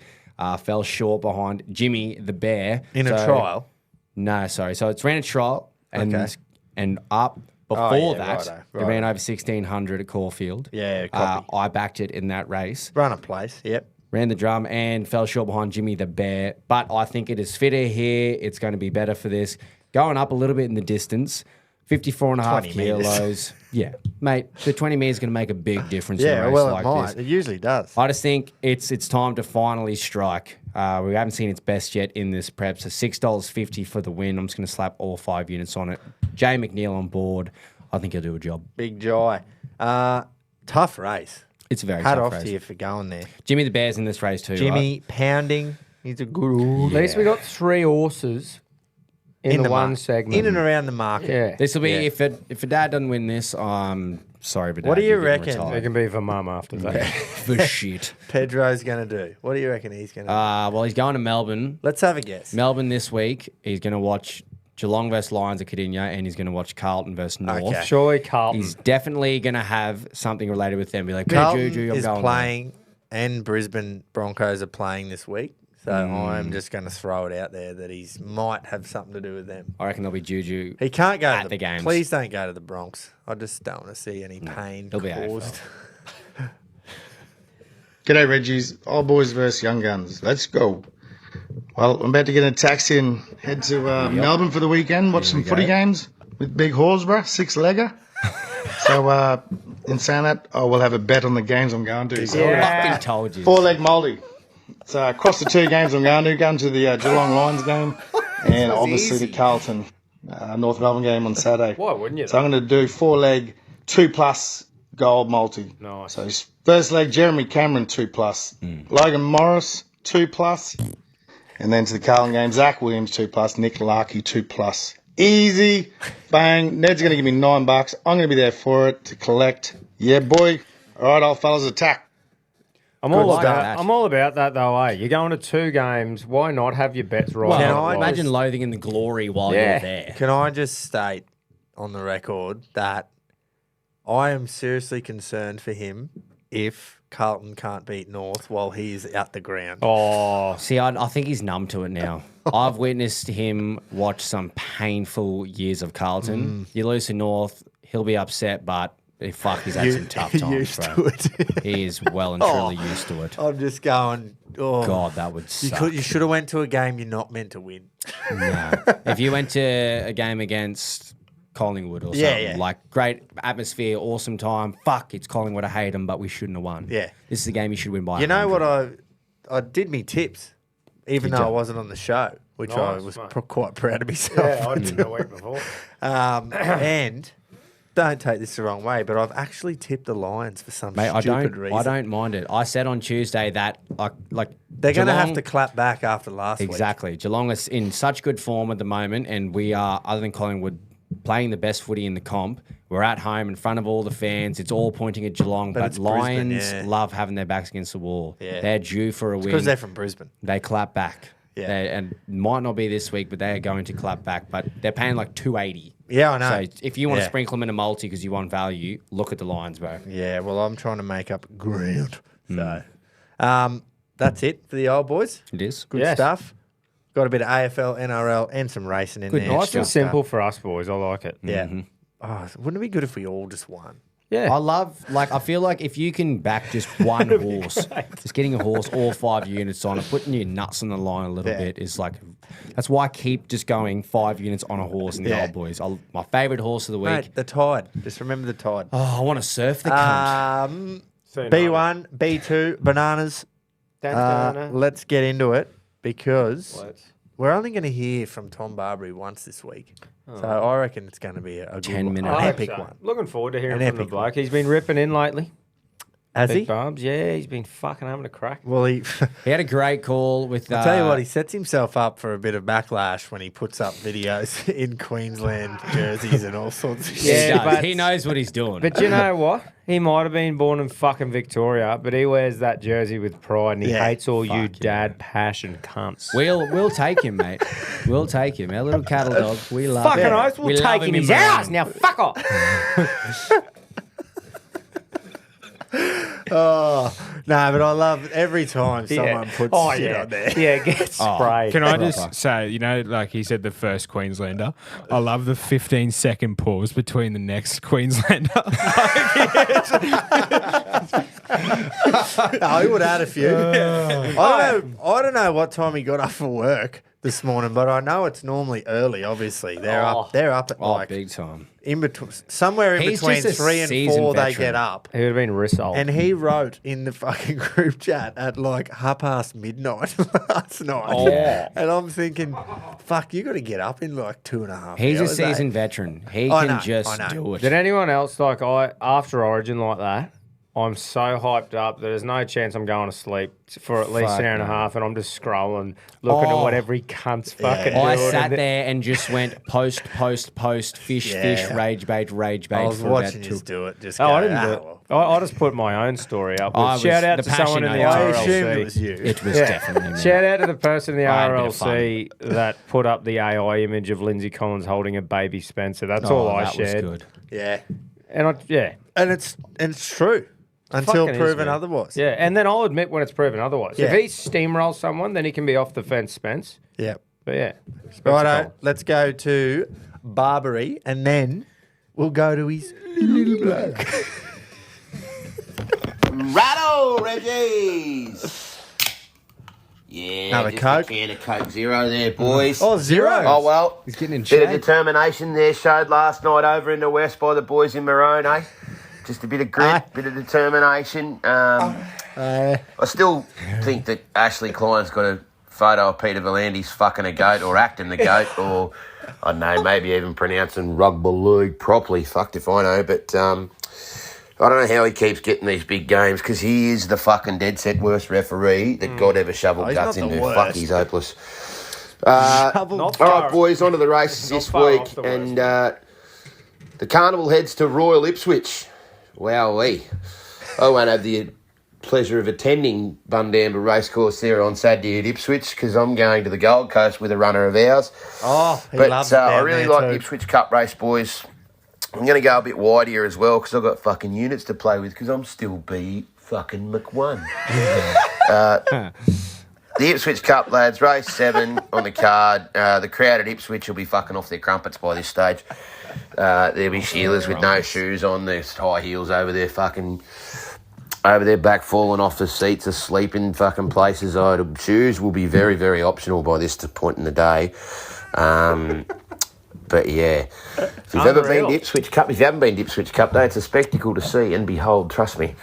Speaker 4: Fell short behind Jimmy the Bear.
Speaker 2: In a trial?
Speaker 4: No, sorry. So it's ran a trial and up before that,
Speaker 2: righto.
Speaker 4: it ran over 1,600 at Caulfield.
Speaker 2: Yeah, copy.
Speaker 4: I backed it in that race.
Speaker 2: Run a place, yep.
Speaker 4: Ran the drum and fell short behind Jimmy the Bear. But I think it is fitter here. It's going to be better for this. Going up a little bit in the distance. 54.5 kilos. Yeah, mate, the 20 meters is going to make a big difference in a race
Speaker 2: well,
Speaker 4: like
Speaker 2: it might.
Speaker 4: this.
Speaker 2: It usually does.
Speaker 4: I just think it's time to finally strike. We haven't seen its best yet in this prep, so $6.50 for the win. I'm just going to slap all 5 units on it. Jay McNeil on board. I think he'll do a job.
Speaker 2: Big Jai. Tough race.
Speaker 4: It's a very
Speaker 2: Hat
Speaker 4: tough
Speaker 2: off
Speaker 4: race.
Speaker 2: to you for going there.
Speaker 4: Jimmy the Bear's in this race too,
Speaker 2: Jimmy pounding. He's a good
Speaker 3: At least we got 3 horses in the one segment.
Speaker 2: In and around the market.
Speaker 3: Yeah.
Speaker 4: This will be if a dad doesn't win this. Sorry, but
Speaker 2: What do you
Speaker 4: you're getting
Speaker 2: reckon?
Speaker 3: It
Speaker 4: retired.
Speaker 3: can be for mum after that.
Speaker 4: For shit.
Speaker 2: Pedro's going to do? What do you reckon he's going to do?
Speaker 4: Well, he's going to Melbourne.
Speaker 2: Let's have a guess.
Speaker 4: Melbourne this week. He's going to watch Geelong versus Lions at Cardinia, and he's going to watch Carlton versus North.
Speaker 2: Okay.
Speaker 3: Surely Carlton.
Speaker 4: He's definitely going to have something related with them. Be like,
Speaker 2: Carlton
Speaker 4: Juju, I'm
Speaker 2: is
Speaker 4: going
Speaker 2: playing and Brisbane Broncos are playing this week. So I'm just going to throw it out there that he might have something to do with them.
Speaker 4: I reckon there'll be Juju.
Speaker 2: He can't go
Speaker 4: At
Speaker 2: to
Speaker 4: the games.
Speaker 2: Please don't go to the Bronx. I just don't want to see any pain
Speaker 4: he'll be
Speaker 2: caused.
Speaker 7: G'day, Reggies. Old boys versus young guns. Let's go. Well, I'm about to get in a taxi and head to Melbourne for the weekend, watch some footy games with Big Horsburgh, 6-legger. So, in saying that, we'll have a bet on the games I'm going to. So,
Speaker 4: Fucking told you.
Speaker 7: 4-leg multi. So, across the 2 games I'm going to the Geelong Lions game and obviously the Carlton North Melbourne game on Saturday.
Speaker 3: Why wouldn't you?
Speaker 7: So, I'm going to do 4-leg 2+ gold multi.
Speaker 3: Nice.
Speaker 7: So, first leg, Jeremy Cameron 2+, Logan Morris 2+, and then to the Carlton game, Zach Williams 2+, Nick Larkey 2+, Easy. Bang. Ned's going to give me $9. I'm going to be there for it to collect. Yeah, boy. All right, old fellas, attack.
Speaker 3: I'm all about that though, eh? You're going to 2 games. Why not have your bets right?
Speaker 4: Well,
Speaker 2: Can I
Speaker 4: imagine loathing in the glory while you're there.
Speaker 2: Can I just state on the record that I am seriously concerned for him if Carlton can't beat North while he's at the ground.
Speaker 3: Oh,
Speaker 4: See, I think he's numb to it now. I've witnessed him watch some painful years of Carlton. You lose to North, he'll be upset, but fuck, he's had some tough times,
Speaker 2: used
Speaker 4: bro.
Speaker 2: to it.
Speaker 4: He is well and truly used to it.
Speaker 2: I'm just going, oh.
Speaker 4: God, that would suck.
Speaker 2: You should have went to a game you're not meant to win.
Speaker 4: No. If you went to a game against Collingwood or something,
Speaker 2: Yeah.
Speaker 4: like great atmosphere, awesome time, fuck, it's Collingwood, I hate them, but we shouldn't have won.
Speaker 2: Yeah.
Speaker 4: This is a game you should win by
Speaker 2: You know
Speaker 4: 100.
Speaker 2: what I did me tips, even
Speaker 4: Did
Speaker 2: though
Speaker 4: ya?
Speaker 2: I wasn't on the show, which I
Speaker 3: Nice,
Speaker 2: was
Speaker 3: mate.
Speaker 2: quite proud of myself.
Speaker 3: yeah, I did the week before.
Speaker 2: And don't take this the wrong way, but I've actually tipped the Lions for some
Speaker 4: Mate,
Speaker 2: stupid reason.
Speaker 4: I don't mind it. I said on Tuesday that like
Speaker 2: They're going to have
Speaker 4: Geelong-
Speaker 2: to clap back after last week.
Speaker 4: Exactly. Geelong is in such good form at the moment, and we are, other than Collingwood, playing the best footy in the comp. We're at home in front of all the fans. It's all pointing at Geelong,
Speaker 2: But
Speaker 4: but
Speaker 2: it's Brisbane,
Speaker 4: Lions
Speaker 2: yeah.
Speaker 4: love having their backs against the wall.
Speaker 2: Yeah.
Speaker 4: They're due for a win.
Speaker 2: Because they're from Brisbane.
Speaker 4: They clap back.
Speaker 2: Yeah.
Speaker 4: And might not be this week, but they are going to clap back. But they're paying like $2.80.
Speaker 2: Yeah, I know.
Speaker 4: So if you want to
Speaker 2: Yeah.
Speaker 4: sprinkle them in a multi because you want value, look at the Lions, bro.
Speaker 2: Yeah, well, I'm trying to make up ground. So, that's it for the old boys.
Speaker 4: It is.
Speaker 2: Good
Speaker 3: Yes.
Speaker 2: stuff. Got a bit of AFL, NRL, and some racing in
Speaker 4: Good,
Speaker 2: there.
Speaker 3: Nice
Speaker 2: Good
Speaker 3: and
Speaker 2: stuff.
Speaker 3: simple for us boys. I like it.
Speaker 2: Yeah. Oh, wouldn't it be good if we all just won?
Speaker 3: Yeah.
Speaker 4: I love, I feel like if you can back just one horse, just getting a horse, all 5 units on it, putting your nuts on the line a little
Speaker 2: Yeah.
Speaker 4: bit is that's why I keep just going 5 units on a horse in the
Speaker 2: Yeah.
Speaker 4: old boys. My favourite horse of the week.
Speaker 2: Mate, the Tide. Just remember the Tide.
Speaker 4: Oh, I want to surf the cunt.
Speaker 2: B1, B2, bananas. Let's get into it because we're only going to hear from Tom Barbary once this week. So I reckon it's going to be a good
Speaker 4: 10-minute
Speaker 2: one.
Speaker 3: I
Speaker 2: An
Speaker 3: hope
Speaker 2: epic
Speaker 3: so.
Speaker 2: one.
Speaker 3: Looking forward to hearing
Speaker 2: An
Speaker 3: from the
Speaker 2: epic
Speaker 3: bloke. He's been ripping in lately.
Speaker 2: Has
Speaker 3: Big
Speaker 2: he?
Speaker 3: Barbs, yeah, he's been fucking having a crack.
Speaker 2: Well, he...
Speaker 4: He had a great call with.
Speaker 2: I'll tell you what, he sets himself up for a bit of backlash when he puts up videos in Queensland jerseys and all sorts of
Speaker 4: He,
Speaker 2: shit.
Speaker 3: Yeah,
Speaker 4: does.
Speaker 3: but-
Speaker 4: He knows what he's doing.
Speaker 3: But you know what? He might have been born in fucking Victoria, but he wears that jersey with pride and he
Speaker 2: Yeah,
Speaker 3: hates all you
Speaker 4: fuck yeah.
Speaker 3: dad passion cunts.
Speaker 4: We'll take him, mate. We'll take him. Our little cattle dog. We love
Speaker 3: Fucking
Speaker 4: him.
Speaker 3: oath, we'll
Speaker 4: We love
Speaker 3: take him.
Speaker 4: in
Speaker 3: He's
Speaker 4: Maroon.
Speaker 3: ours. Now fuck off.
Speaker 2: Oh, no, but I love every time someone puts shit
Speaker 3: yeah.
Speaker 2: on there.
Speaker 3: Yeah, get sprayed.
Speaker 8: Can I just say, like he said, the first Queenslander, I love the 15-second pause between the next Queenslander.
Speaker 2: No, he would add a few. I don't know what time he got up for work this morning, but I know it's normally early. Obviously, they're up at like
Speaker 4: big time.
Speaker 2: in between, somewhere in
Speaker 4: He's
Speaker 2: between
Speaker 4: just a
Speaker 2: 3 and 4.
Speaker 4: seasoned
Speaker 2: They
Speaker 4: veteran.
Speaker 2: get up,
Speaker 3: He would have been rissoled.
Speaker 2: and he wrote in the fucking group chat at like midnight last night.
Speaker 3: Oh. Yeah.
Speaker 2: And I'm thinking, fuck, you got to get up in like 2.5
Speaker 4: He's a
Speaker 2: hours, eh?
Speaker 4: seasoned veteran. He
Speaker 2: I
Speaker 4: can
Speaker 2: know,
Speaker 4: just
Speaker 2: I know.
Speaker 4: do it.
Speaker 3: Did anyone else after Origin like that? I'm so hyped up that there's no chance I'm going to sleep for at least
Speaker 4: Fuck
Speaker 3: an hour and a
Speaker 4: no.
Speaker 3: half, and I'm just scrolling, looking at
Speaker 4: Oh.
Speaker 3: what every cunt's fucking doing.
Speaker 4: I sat
Speaker 3: and then-
Speaker 4: there and just went post, fish,
Speaker 2: Yeah.
Speaker 4: rage bait
Speaker 2: I was
Speaker 4: for
Speaker 2: watching
Speaker 4: about
Speaker 2: you
Speaker 4: 2.
Speaker 2: do it. Just
Speaker 3: Oh,
Speaker 2: go,
Speaker 3: I didn't do it.
Speaker 2: well.
Speaker 3: I just put my own story up.
Speaker 4: I was-
Speaker 3: Shout out
Speaker 4: the
Speaker 3: to someone in the
Speaker 4: passion
Speaker 2: I
Speaker 4: over
Speaker 3: RLC.
Speaker 2: assumed it was you.
Speaker 4: It was definitely me.
Speaker 3: Shout out to the person in the
Speaker 4: I had a bit of
Speaker 3: RLC that put up the AI image of Lindsay Collins holding a baby Spencer. That's
Speaker 4: Oh,
Speaker 3: all I
Speaker 4: that
Speaker 3: shared.
Speaker 4: was good.
Speaker 2: Yeah,
Speaker 3: And
Speaker 2: and it's true until
Speaker 3: Fucking is,
Speaker 2: proven
Speaker 3: man.
Speaker 2: otherwise.
Speaker 3: yeah, and then I'll admit when it's proven otherwise.
Speaker 2: Yeah.
Speaker 3: If he steamrolls someone, then he can be off the fence, Spence.
Speaker 2: Yeah.
Speaker 3: But yeah, Spencer
Speaker 2: Righto,
Speaker 3: Collins.
Speaker 2: let's go to Barbary, and then we'll go to his little bloke.
Speaker 6: Rattle, Reggies! Yeah,
Speaker 2: Another
Speaker 6: just
Speaker 2: Coke.
Speaker 6: a can of Coke Zero there, boys.
Speaker 2: Oh, zero.
Speaker 6: Oh, well.
Speaker 4: He's getting in
Speaker 6: Bit of
Speaker 4: shape.
Speaker 6: determination there showed last night over in the West by the boys in Maroon, eh? Just a bit of grit,
Speaker 2: Aye.
Speaker 6: bit of determination. I still think that Ashley Klein's got a photo of Peter Volandes fucking a goat or acting the goat or, I don't know, maybe even pronouncing rugby league properly. Fucked if I know. But I don't know how he keeps getting these big games because he is the fucking dead set worst referee that God ever shoveled
Speaker 2: Oh, he's
Speaker 6: guts
Speaker 2: not the
Speaker 6: into.
Speaker 2: worst.
Speaker 6: Fuck, he's hopeless.
Speaker 3: Not
Speaker 9: All
Speaker 3: far-
Speaker 9: right, boys, on to the races
Speaker 3: not
Speaker 9: this
Speaker 3: far
Speaker 9: week.
Speaker 3: off the
Speaker 9: And the carnival heads to Royal Ipswich. Wowee. I won't have the pleasure of attending Bundamba Racecourse there on Saturday at Ipswich because I'm going to the Gold Coast with a runner of ours.
Speaker 2: Oh, he
Speaker 9: But
Speaker 2: loves it
Speaker 9: I
Speaker 2: down
Speaker 9: really
Speaker 2: there
Speaker 9: like
Speaker 2: too.
Speaker 9: the Ipswich Cup race, boys. I'm going to go a bit wide here as well because I've got fucking units to play with because I'm still fucking McOne. The Ipswich Cup, lads, race 7 on the card. The crowd at Ipswich will be fucking off their crumpets by this stage. There'll be Sheilas with no shoes on, their high heels over their back, falling off the seats, asleep in fucking places. Shoes will be very, very optional by this point in the day. But yeah, if you've ever been to Ipswich Cup, if you haven't been to Ipswich Cup, though, it's a spectacle to see and behold, trust me.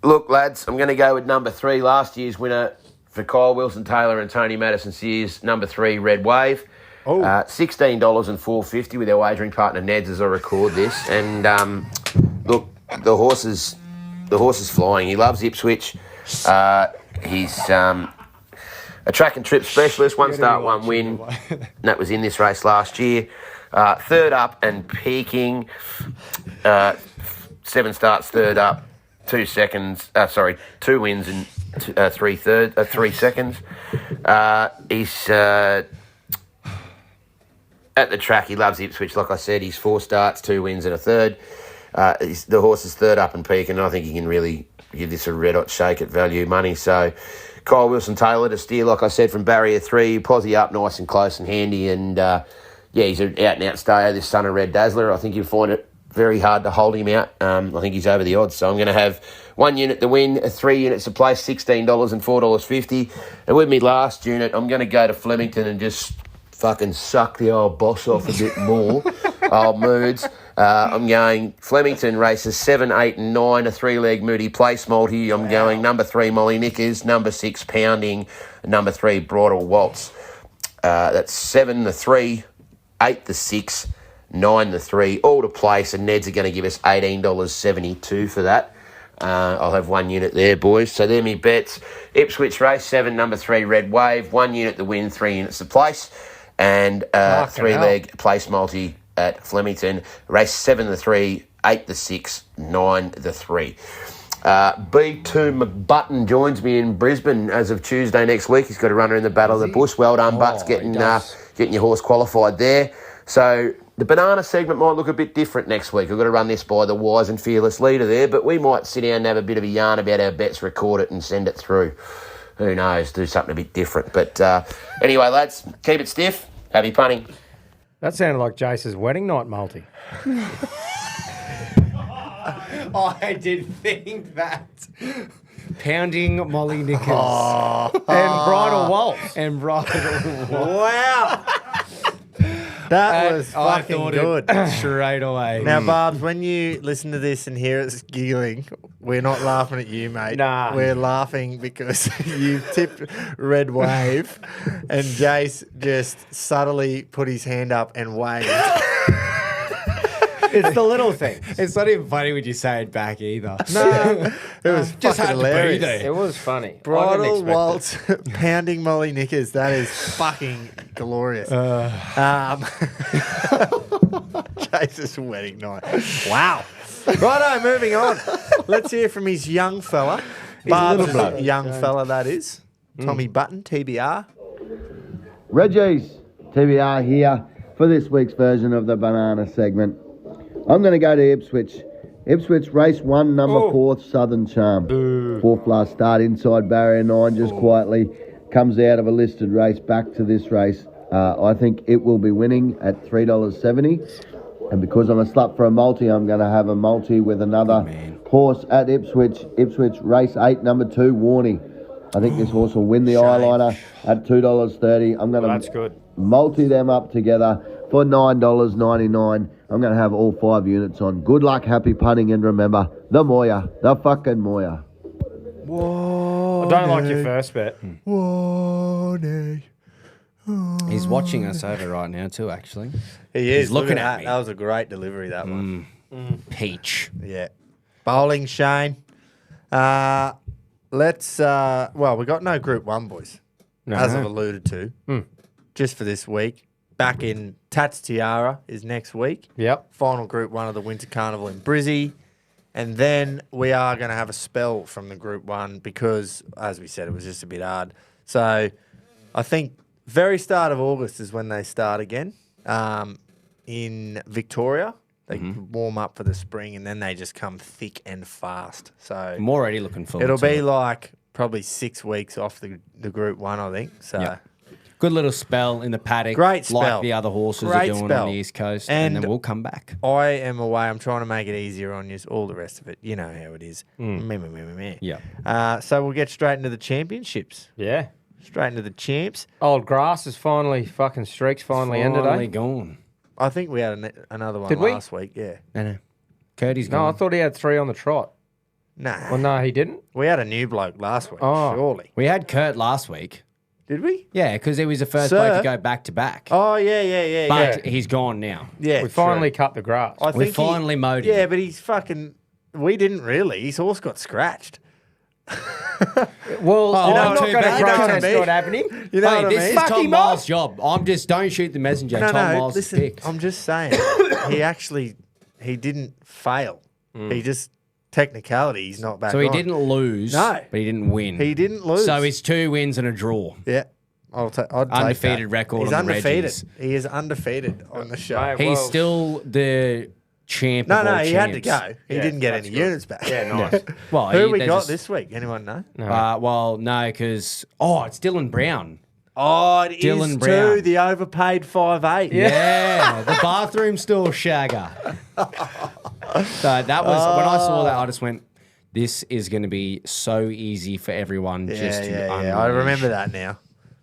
Speaker 9: Look, lads, I'm going to go with number 3, last year's winner for Kyle Wilson-Taylor and Tony Madison-Sears, number 3, Red Wave. $16 and $4.50 with our wagering partner Neds as I record this. And look, the horse is flying. He loves Ipswich. He's a track and trip specialist. 1 start, 1 win. And that was in this race last year. 3rd up and peaking. 7 starts, 3rd up. 2 wins and 3 seconds. He's at the track. He loves Ipswich. Like I said, he's 4 starts, 2 wins and a 3rd. The horse is 3rd up and peaking, and I think he can really give this a red-hot shake at value money. So Kyle Wilson-Taylor to steer, like I said, from barrier 3, posse up nice and close and handy. And, he's an out-and-out stayer, this son of Red Dazzler. I think you'll find it very hard to hold him out. I think he's over the odds. So I'm going to have 1 unit to win, 3 units to place, $16 and $4.50. And with me last unit, I'm going to go to Flemington and just fucking suck the old boss off a bit more. Old moods. I'm going Flemington races 7, 8 and 9, a 3-leg Moody Place multi. I'm going number 3 Molly Knickers, number 6 Pounding, and number 3 Bridal Waltz. That's 7 the 3, 8 the 6, 9 the 3, all to place, and Neds are going to give us $18.72 for that. I'll have 1 unit there, boys. So they're me bets. Ipswich race 7, number 3 Red Wave, 1 unit to win, 3 units to place, and 3-leg place multi at Flemington. Race 7 the 3, 8 the 6, 9 the 3. B2 McButton joins me in Brisbane as of Tuesday next week. He's got a runner in the Battle of the Bush. Well done, Butts, getting your horse qualified there. So the banana segment might look a bit different next week. I've got to run this by the wise and fearless leader there, but we might sit down and have a bit of a yarn about our bets, record it and send it through. Who knows, do something a bit different. But anyway, lads, keep it stiff. Happy punting.
Speaker 3: That sounded like Jace's wedding night multi.
Speaker 4: I did think that. Pounding Molly Knickers.
Speaker 3: And Bridal Waltz.
Speaker 4: And Bridal Waltz.
Speaker 2: Wow. That was
Speaker 4: I
Speaker 2: fucking
Speaker 4: thought
Speaker 2: good.
Speaker 4: it straight away.
Speaker 2: Now, Barbs, when you listen to this and hear us giggling, we're not laughing at you, mate.
Speaker 3: Nah.
Speaker 2: We're laughing because you tipped Red Wave and Jace just subtly put his hand up and waved.
Speaker 3: It's the little thing.
Speaker 4: It's not even funny when you say it back either.
Speaker 2: No, it was
Speaker 4: Just
Speaker 2: fucking
Speaker 4: had to be
Speaker 2: hilarious.
Speaker 4: there.
Speaker 3: It was funny. I didn't
Speaker 2: Bridal
Speaker 3: expect
Speaker 2: Waltz, Pounding Molly Knickers. That is fucking glorious. Jesus' wedding night. Wow. Righto, moving on. Let's hear from his young fella. Barb's young fella, that is. Tommy Button, TBR.
Speaker 10: Reggies, TBR here for this week's version of the banana segment. I'm going to go to Ipswich. Ipswich race 1, number 4, Southern Charm. 4th last start, inside barrier 9, just quietly. Comes out of a listed race back to this race. I think it will be winning at $3.70. And because I'm a slut for a multi, I'm going to have a multi with another horse at Ipswich. Ipswich race 8, number 2, Warney. I think this horse will win the eyeliner at $2.30. I'm going to
Speaker 3: That's good.
Speaker 10: multi them up together for $9.99. I'm going to have all 5 units on. Good luck, happy punting, and remember, the Moya, the fucking Moya.
Speaker 3: I don't like your first bet.
Speaker 2: Warney.
Speaker 4: He's watching us over right now too, actually.
Speaker 2: He is.
Speaker 4: He's looking
Speaker 2: Look
Speaker 4: at
Speaker 2: that.
Speaker 4: me.
Speaker 2: That was a great delivery, that one.
Speaker 4: Peach.
Speaker 2: Yeah. Bowling, Shane. Let's, we got no Group 1, boys. as I've alluded to, just for this week. Back in Tats Tiara is next week.
Speaker 3: Yep.
Speaker 2: Final Group 1 of the Winter Carnival in Brizzy. And then we are going to have a spell from the Group 1 because, as we said, it was just a bit hard. So I think very start of August is when they start again in Victoria. They warm up for the spring and then they just come thick and fast. So
Speaker 4: I'm already looking forward
Speaker 2: it'll
Speaker 4: to
Speaker 2: be
Speaker 4: it.
Speaker 2: like probably 6 weeks off the Group 1, I think. So
Speaker 4: Yeah. Good little spell in the paddock.
Speaker 2: Great spell.
Speaker 4: Like the other horses
Speaker 2: Great
Speaker 4: are doing
Speaker 2: spell.
Speaker 4: on the East Coast. And then we'll come back.
Speaker 2: I am away. I'm trying to make it easier on you. All the rest of it, you know how it is. Meh.
Speaker 4: Yeah.
Speaker 2: So we'll get straight into the championships.
Speaker 3: Yeah.
Speaker 2: Straight into the champs.
Speaker 3: Old grass is finally, fucking streaks finally ended,
Speaker 4: Finally
Speaker 3: eh?
Speaker 4: gone.
Speaker 2: I think we had another one
Speaker 3: Did we?
Speaker 2: last week. Yeah.
Speaker 4: No. Cody's
Speaker 3: No, I
Speaker 4: gone.
Speaker 3: thought he had 3 on the trot.
Speaker 2: Nah.
Speaker 3: Well, no, he didn't.
Speaker 2: We had a new bloke last week.
Speaker 3: Oh.
Speaker 2: Surely.
Speaker 4: We had Kurt last week.
Speaker 2: Did we?
Speaker 4: Yeah, because he was the first
Speaker 2: Sir?
Speaker 4: bloke to go back to back.
Speaker 2: Oh yeah.
Speaker 4: But he's gone now.
Speaker 2: Yeah.
Speaker 3: We finally
Speaker 2: true.
Speaker 3: cut the grass.
Speaker 2: I
Speaker 4: We
Speaker 2: think
Speaker 4: finally mowed him.
Speaker 2: Yeah, but he's fucking. We didn't really. His horse got scratched.
Speaker 3: Well,
Speaker 4: Oh,
Speaker 3: I'm not
Speaker 4: too
Speaker 3: going to
Speaker 4: bad. You know what I
Speaker 3: protest
Speaker 2: mean?
Speaker 3: not happening.
Speaker 2: You know
Speaker 4: Hey,
Speaker 2: what I
Speaker 4: this
Speaker 2: mean?
Speaker 4: is
Speaker 3: Fuck
Speaker 4: Tom
Speaker 3: him up.
Speaker 4: Miles' job. I'm just don't shoot the messenger.
Speaker 2: No,
Speaker 4: Tom
Speaker 2: no.
Speaker 4: Miles
Speaker 2: Listen,
Speaker 4: picked.
Speaker 2: I'm just saying. he didn't fail. He just technicality. He's not back.
Speaker 4: So he
Speaker 2: on.
Speaker 4: didn't lose,
Speaker 2: No.
Speaker 4: but he didn't win.
Speaker 2: He didn't lose.
Speaker 4: So it's 2 wins and a draw.
Speaker 2: Yeah. I'd take
Speaker 4: Undefeated
Speaker 2: that.
Speaker 4: record
Speaker 2: He's
Speaker 4: on the
Speaker 2: undefeated.
Speaker 4: Reggies.
Speaker 2: He is undefeated on the show.
Speaker 3: Mate,
Speaker 4: He's
Speaker 3: well-
Speaker 4: still the champ.
Speaker 2: No,
Speaker 4: of all
Speaker 2: he had to
Speaker 4: champs.
Speaker 2: go. He
Speaker 3: Yeah,
Speaker 2: didn't get
Speaker 3: that's
Speaker 2: any
Speaker 3: good.
Speaker 2: units back.
Speaker 3: Yeah, nice.
Speaker 4: Well,
Speaker 2: Who we
Speaker 4: there's
Speaker 2: got
Speaker 4: a-
Speaker 2: this week? Anyone know?
Speaker 4: Well, no, because it's Dylan Brown.
Speaker 2: Oh, it is
Speaker 4: Dylan
Speaker 2: too.
Speaker 4: Brown.
Speaker 2: The overpaid 5'8".
Speaker 4: Yeah, the bathroom stall shagger. So that was when I saw that, I just went, "This is going to be so easy for everyone." just to
Speaker 2: Yeah. I
Speaker 4: unleash.
Speaker 2: remember that now.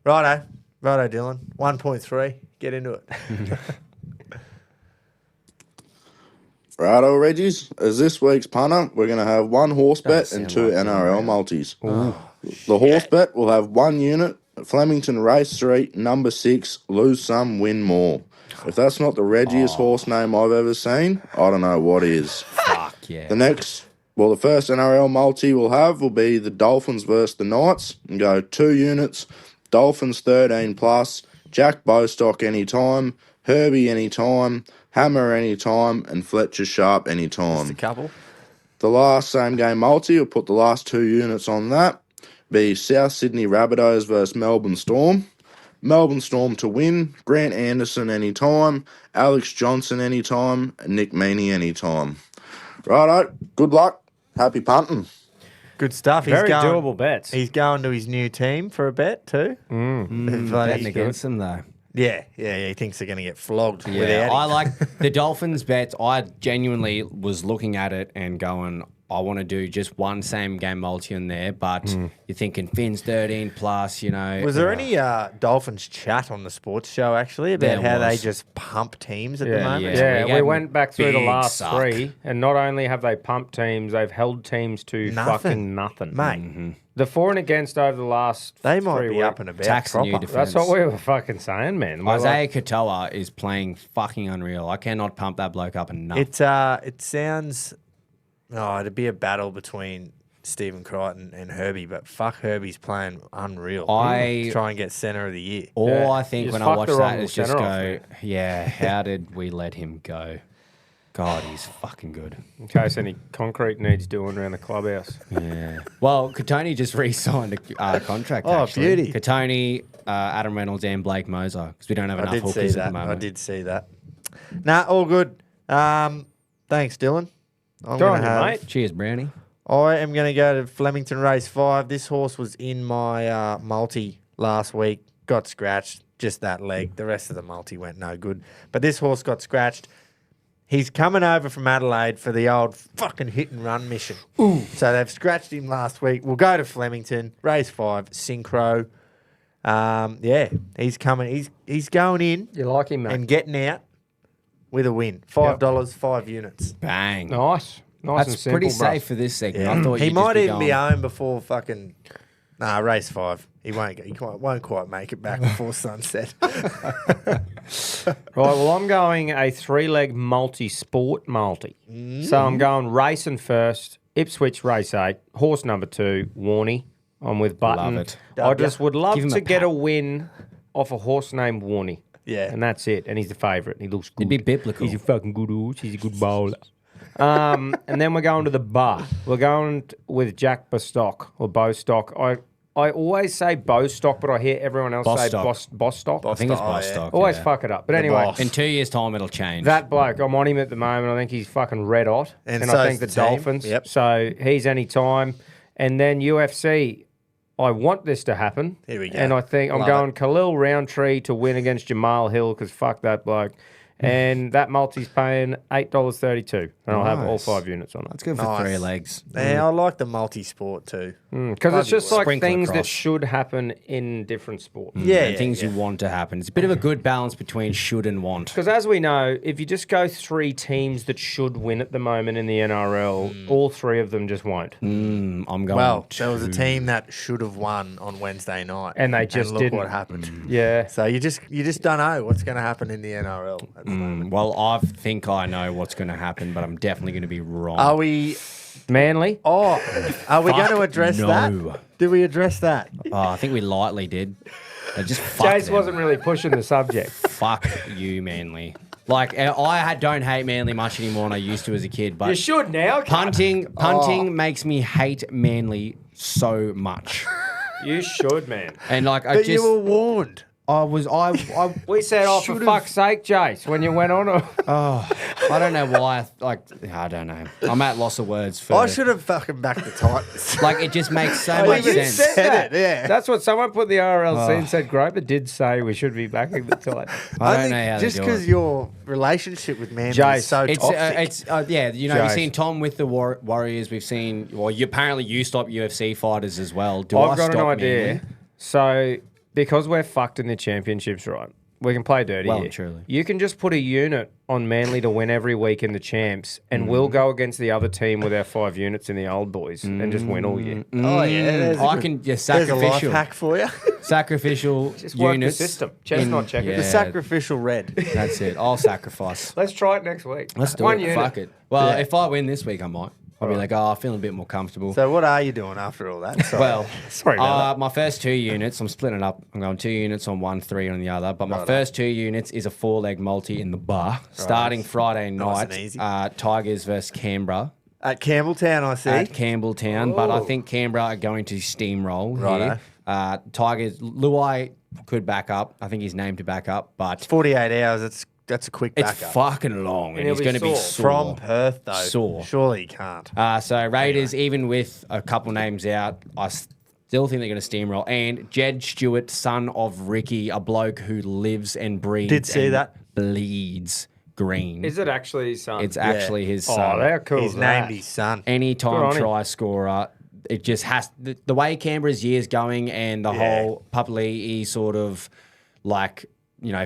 Speaker 2: Righto, Dylan. 1.3. Get into it.
Speaker 11: Righto, Reggies. As this week's punter, we're going to have 1 horse bet and
Speaker 4: sound
Speaker 11: 2
Speaker 4: like
Speaker 11: NRL multis. The horse bet will have 1 unit, Flemington Race 3, number 6, lose some, win more. If that's not the reggiest horse name I've ever seen, I don't know what is.
Speaker 4: Fuck yeah.
Speaker 11: The first NRL multi will be the Dolphins versus the Knights, and go 2 units, Dolphins 13 plus, Jack Bostock anytime, Herbie anytime, Hammer anytime, and Fletcher Sharp anytime.
Speaker 2: Just a couple.
Speaker 11: The last same game multi, will put the last 2 units on that, be South Sydney Rabbitohs versus Melbourne Storm. Melbourne Storm to win, Grant Anderson anytime, Alex Johnson anytime, and Nick Meaney anytime. Righto, good luck, happy punting.
Speaker 2: Good stuff.
Speaker 3: Very doable bets.
Speaker 2: He's going to his new team for a bet too.
Speaker 4: Betting against them though.
Speaker 2: Yeah. He thinks they're going to get flogged.
Speaker 4: Yeah,
Speaker 2: without him.
Speaker 4: I like the Dolphins bets. I genuinely was looking at it and going, I want to do just one same game multi in there, but you're thinking Finn's 13 plus, you know.
Speaker 2: Was there any Dolphins chat on the sports show actually about
Speaker 4: There
Speaker 2: how they
Speaker 4: was.
Speaker 2: just pump teams at the
Speaker 3: Yeah,
Speaker 2: moment?
Speaker 4: yeah.
Speaker 3: we went back through the
Speaker 4: big
Speaker 3: last
Speaker 4: suck.
Speaker 3: 3, and not only have they pumped teams, they've held teams to fucking nothing.
Speaker 2: Mate.
Speaker 3: The for and against over the last
Speaker 2: They might
Speaker 3: 3
Speaker 2: be
Speaker 3: weeks.
Speaker 2: up and about.
Speaker 4: Tax
Speaker 2: proper.
Speaker 4: new defense.
Speaker 3: That's what we were fucking saying, man. We're
Speaker 4: Isaiah
Speaker 3: like,
Speaker 4: Katoa is playing fucking unreal. I cannot pump that bloke up enough.
Speaker 2: It sounds. Oh, it'd be a battle between Stephen Crichton and Herbie, but fuck, Herbie's playing unreal.
Speaker 4: I-
Speaker 2: Try and get centre of the year.
Speaker 4: All
Speaker 3: Yeah.
Speaker 4: I think
Speaker 3: You
Speaker 4: when
Speaker 3: just
Speaker 4: I
Speaker 3: fucked
Speaker 4: watch
Speaker 3: the
Speaker 4: that
Speaker 3: wrong
Speaker 4: is just
Speaker 3: centre
Speaker 4: go,
Speaker 3: off
Speaker 4: yeah, how did we let him go? God, he's fucking good.
Speaker 3: in case any concrete needs doing around the clubhouse.
Speaker 4: Yeah. Well, Katoni just re-signed a contract.
Speaker 2: Oh,
Speaker 4: actually.
Speaker 2: beauty.
Speaker 4: Katoni, Adam Reynolds, and Blake Moser because we don't have
Speaker 2: I
Speaker 4: enough
Speaker 2: did see
Speaker 4: hookers at the
Speaker 2: that.
Speaker 4: moment.
Speaker 2: I did see that. Nah, all good. Thanks, Dylan. I'm
Speaker 3: Go
Speaker 2: gonna
Speaker 3: on, you
Speaker 2: have-
Speaker 3: mate.
Speaker 4: Cheers, Brownie.
Speaker 2: I am going to go to Flemington Race 5. This horse was in my multi last week. Got scratched, just that leg. The rest of the multi went no good. But this horse got scratched. He's coming over from Adelaide for the old fucking hit and run mission. So they've scratched him last week. We'll go to Flemington, race 5, Synchro. Yeah, he's coming. He's going in
Speaker 3: You like him, mate?
Speaker 2: and getting out with a win. $5, 5 units.
Speaker 4: Bang.
Speaker 3: Nice. Nice and
Speaker 4: That's
Speaker 3: simple,
Speaker 4: pretty
Speaker 3: bruh.
Speaker 4: safe for this segment.
Speaker 2: Yeah.
Speaker 4: I thought
Speaker 2: He
Speaker 4: you'd
Speaker 2: might
Speaker 4: just
Speaker 2: even be
Speaker 4: going-
Speaker 2: home before fucking. Nah, race 5. He won't. Won't quite make it back before sunset.
Speaker 3: Right, well, I'm going a 3-leg multi-sport multi. So I'm going racing first, Ipswich race 8, horse number 2, Warney. I'm with Button.
Speaker 4: Love it.
Speaker 3: I just would love
Speaker 4: Give him
Speaker 3: to
Speaker 4: a
Speaker 3: get
Speaker 4: pat.
Speaker 3: a win off a horse named Warney.
Speaker 2: Yeah.
Speaker 3: And that's it. And he's the favourite. He looks good.
Speaker 4: It'd be biblical.
Speaker 3: He's a fucking good horse. He's a good bowler. And then we're going to the bar. We're going with Jack Bostock or Bostock. I always say Bostock, but I hear everyone else say Bostock.
Speaker 4: I think it's Bostock.
Speaker 3: Always
Speaker 4: yeah.
Speaker 3: fuck it up. But anyway,
Speaker 2: boss.
Speaker 4: In 2 years' time, it'll change.
Speaker 3: that bloke, I'm on him at the moment. I think he's fucking red hot.
Speaker 2: And
Speaker 3: I
Speaker 2: so's
Speaker 3: think the
Speaker 2: the team.
Speaker 3: Dolphins.
Speaker 2: Yep.
Speaker 3: So he's any time. And then UFC, I want this to happen.
Speaker 2: Here we go.
Speaker 3: And I think I'm
Speaker 2: Love
Speaker 3: going
Speaker 2: it.
Speaker 3: Khalil Roundtree to win against Jamal Hill because fuck that bloke. And that multi's paying $8.32. And I'll have all
Speaker 4: Nice.
Speaker 3: 5 units on it.
Speaker 4: That's good for
Speaker 2: Nice.
Speaker 4: 3 legs.
Speaker 2: Yeah, I like the multi-sport too.
Speaker 3: Because it's just like
Speaker 4: Sprinkle
Speaker 3: things that
Speaker 4: across.
Speaker 3: should happen in different sports.
Speaker 4: And things you want to happen. It's a bit of a good balance between should and want.
Speaker 3: Because as we know, if you just go 3 teams that should win at the moment in the NRL, all 3 of them just won't.
Speaker 4: I'm going.
Speaker 2: Well, there was a team that should have won on Wednesday night,
Speaker 3: And they just
Speaker 2: look
Speaker 3: didn't.
Speaker 2: what happened.
Speaker 3: Yeah.
Speaker 2: So you just don't know what's going to happen in the NRL at the moment.
Speaker 4: Well, I think I know what's going to happen, but I'm definitely going to be wrong.
Speaker 2: Are we?
Speaker 3: Manly?
Speaker 2: Oh, are we going to address
Speaker 4: no.
Speaker 2: that? Did we address that?
Speaker 4: Oh, I think we lightly did. Just fuck
Speaker 3: Jace
Speaker 4: them.
Speaker 3: wasn't really pushing the subject.
Speaker 4: Fuck you, Manly. Like, don't hate Manly much anymore than I used to as a kid, but
Speaker 3: You should now.
Speaker 4: punting makes me hate Manly so much.
Speaker 3: You should, man.
Speaker 4: And like,
Speaker 2: But you were warned.
Speaker 3: We said, oh, for fuck's sake, Jace, when you went on.
Speaker 4: I don't know why. I don't know. I'm at loss of words for.
Speaker 2: I should have fucking backed the Titans.
Speaker 4: Like, it just makes so much
Speaker 2: you
Speaker 4: sense.
Speaker 2: said it, yeah.
Speaker 3: That's what someone put in the RLC and said Groper did say we should be backing the Titans.
Speaker 4: I don't know how
Speaker 2: just
Speaker 4: they do
Speaker 2: because
Speaker 4: it.
Speaker 2: your relationship with Manly
Speaker 3: Jace,
Speaker 2: is so
Speaker 4: It's
Speaker 2: toxic.
Speaker 4: yeah, you know, we've
Speaker 3: Jace.
Speaker 4: seen Tom with the Warriors. We've seen apparently you stop UFC fighters as well. Do
Speaker 3: I've
Speaker 4: I
Speaker 3: got
Speaker 4: stop
Speaker 3: an idea.
Speaker 4: Manly?
Speaker 3: So, because we're fucked in the championships, right? We can play dirty
Speaker 4: Well
Speaker 3: here.
Speaker 4: and truly.
Speaker 3: You can just put a unit on Manly to win every week in the champs, and we'll go against the other team with our 5 units in the old boys and just win all year.
Speaker 2: Oh yeah, there's a
Speaker 4: I
Speaker 2: good-
Speaker 4: can just
Speaker 2: there's a life
Speaker 4: sacrificial
Speaker 2: hack for you.
Speaker 4: sacrificial
Speaker 3: Just work the
Speaker 4: units.
Speaker 3: system. Chestnut check it.
Speaker 4: yeah.
Speaker 2: The sacrificial red.
Speaker 4: That's it. I'll sacrifice.
Speaker 3: Let's try it next week.
Speaker 4: Let's do
Speaker 3: One
Speaker 4: it.
Speaker 3: unit.
Speaker 4: Fuck it. Well,
Speaker 2: Yeah.
Speaker 4: if I win this week, I might. I'll be like, I'm feeling a bit more comfortable.
Speaker 2: So what are you doing after all that? Sorry.
Speaker 4: Well,
Speaker 3: Sorry about
Speaker 4: my first 2 units, I'm splitting it up. I'm going 2 units on one, 3 on the other. But my first 2 units is a 4-leg multi in the bar, starting Friday
Speaker 2: Nice
Speaker 4: night.
Speaker 2: and easy.
Speaker 4: Tigers versus Canberra
Speaker 2: At Campbelltown, I see.
Speaker 4: at Campbelltown. But I think Canberra are going to steamroll
Speaker 2: Righto.
Speaker 4: here. Tigers, Luai could back up. I think he's named to back up, but
Speaker 2: 48 hours. That's a quick
Speaker 4: it's
Speaker 2: backup.
Speaker 4: fucking long, and
Speaker 3: he'll
Speaker 4: he's
Speaker 3: be
Speaker 4: going to be
Speaker 3: sore.
Speaker 4: sore.
Speaker 2: From Perth, though.
Speaker 4: Sore.
Speaker 2: Surely he can't.
Speaker 4: So Raiders, even with a couple names out, I still think they're going to steamroll. And Jed Stewart, son of Ricky, a bloke who lives and breathes
Speaker 2: Did see
Speaker 4: and
Speaker 2: that.
Speaker 4: bleeds green.
Speaker 3: Is it actually his son?
Speaker 4: It's actually his son.
Speaker 3: Oh, how cool
Speaker 2: He's
Speaker 3: is that?
Speaker 2: named his son.
Speaker 3: Good
Speaker 4: Anytime
Speaker 3: on him.
Speaker 4: try scorer. It just has the way Canberra's year's going and the whole Papali'i sort of like,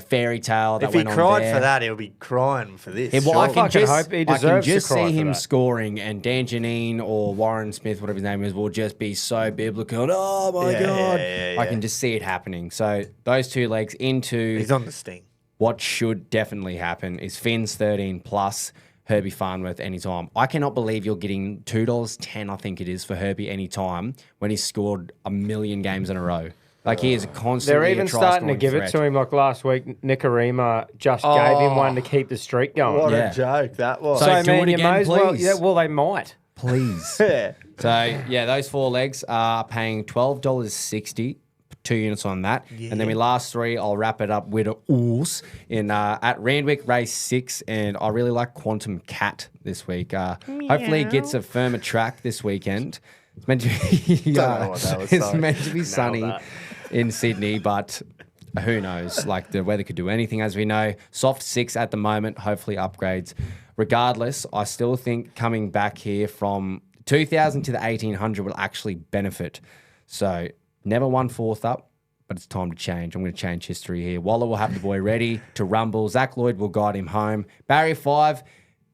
Speaker 4: fairy tale that
Speaker 2: If he
Speaker 4: went on
Speaker 2: cried
Speaker 4: there.
Speaker 2: for that, he'll be crying for this.
Speaker 4: Yeah, well, I
Speaker 2: surely.
Speaker 4: can just,
Speaker 3: hope he
Speaker 4: I can
Speaker 3: deserves to
Speaker 4: just
Speaker 3: cry
Speaker 4: see
Speaker 3: for
Speaker 4: him
Speaker 3: that.
Speaker 4: scoring, and Dan Janine or Warren Smith, whatever his name is, will just be so biblical. Oh my
Speaker 2: Yeah,
Speaker 4: god!
Speaker 2: yeah,
Speaker 4: I
Speaker 2: yeah.
Speaker 4: can just see it happening. So those 2 legs into
Speaker 2: He's on the sting.
Speaker 4: what should definitely happen is Finn's 13 plus Herbie Farnworth anytime. I cannot believe you're getting $2.10, I think it is, for Herbie anytime when he's scored a million games in a row. Like he is constantly.
Speaker 3: They're even
Speaker 4: a
Speaker 3: starting to
Speaker 4: try-scoring
Speaker 3: give it
Speaker 4: threat.
Speaker 3: to him. Like last week, Nicarima just gave him one to keep the streak going.
Speaker 2: What
Speaker 4: Yeah.
Speaker 2: a joke that was.
Speaker 4: So do it
Speaker 3: you
Speaker 4: again,
Speaker 3: may as well.
Speaker 4: please.
Speaker 3: Yeah, well, they might.
Speaker 4: Please.
Speaker 2: yeah.
Speaker 4: So yeah, those 4 legs are paying $12.60, 2 units on that, and then my last 3, I'll wrap it up with a oos in at Randwick race 6, and I really like Quantum Cat this week. Hopefully, it gets a firmer track this weekend. It's meant to be.
Speaker 2: Don't know what that was,
Speaker 4: it's
Speaker 2: sorry.
Speaker 4: meant to be sunny
Speaker 3: that.
Speaker 4: in Sydney, but. Who knows? Like the weather could do anything, as we know. Soft 6 at the moment, hopefully upgrades. Regardless, I still think coming back here from 2000 to the 1800 will actually benefit. So never won 4th up, but it's time to change. I'm going to change history here. Waller will have the boy ready to rumble. Zach Lloyd will guide him home. Barrier 5,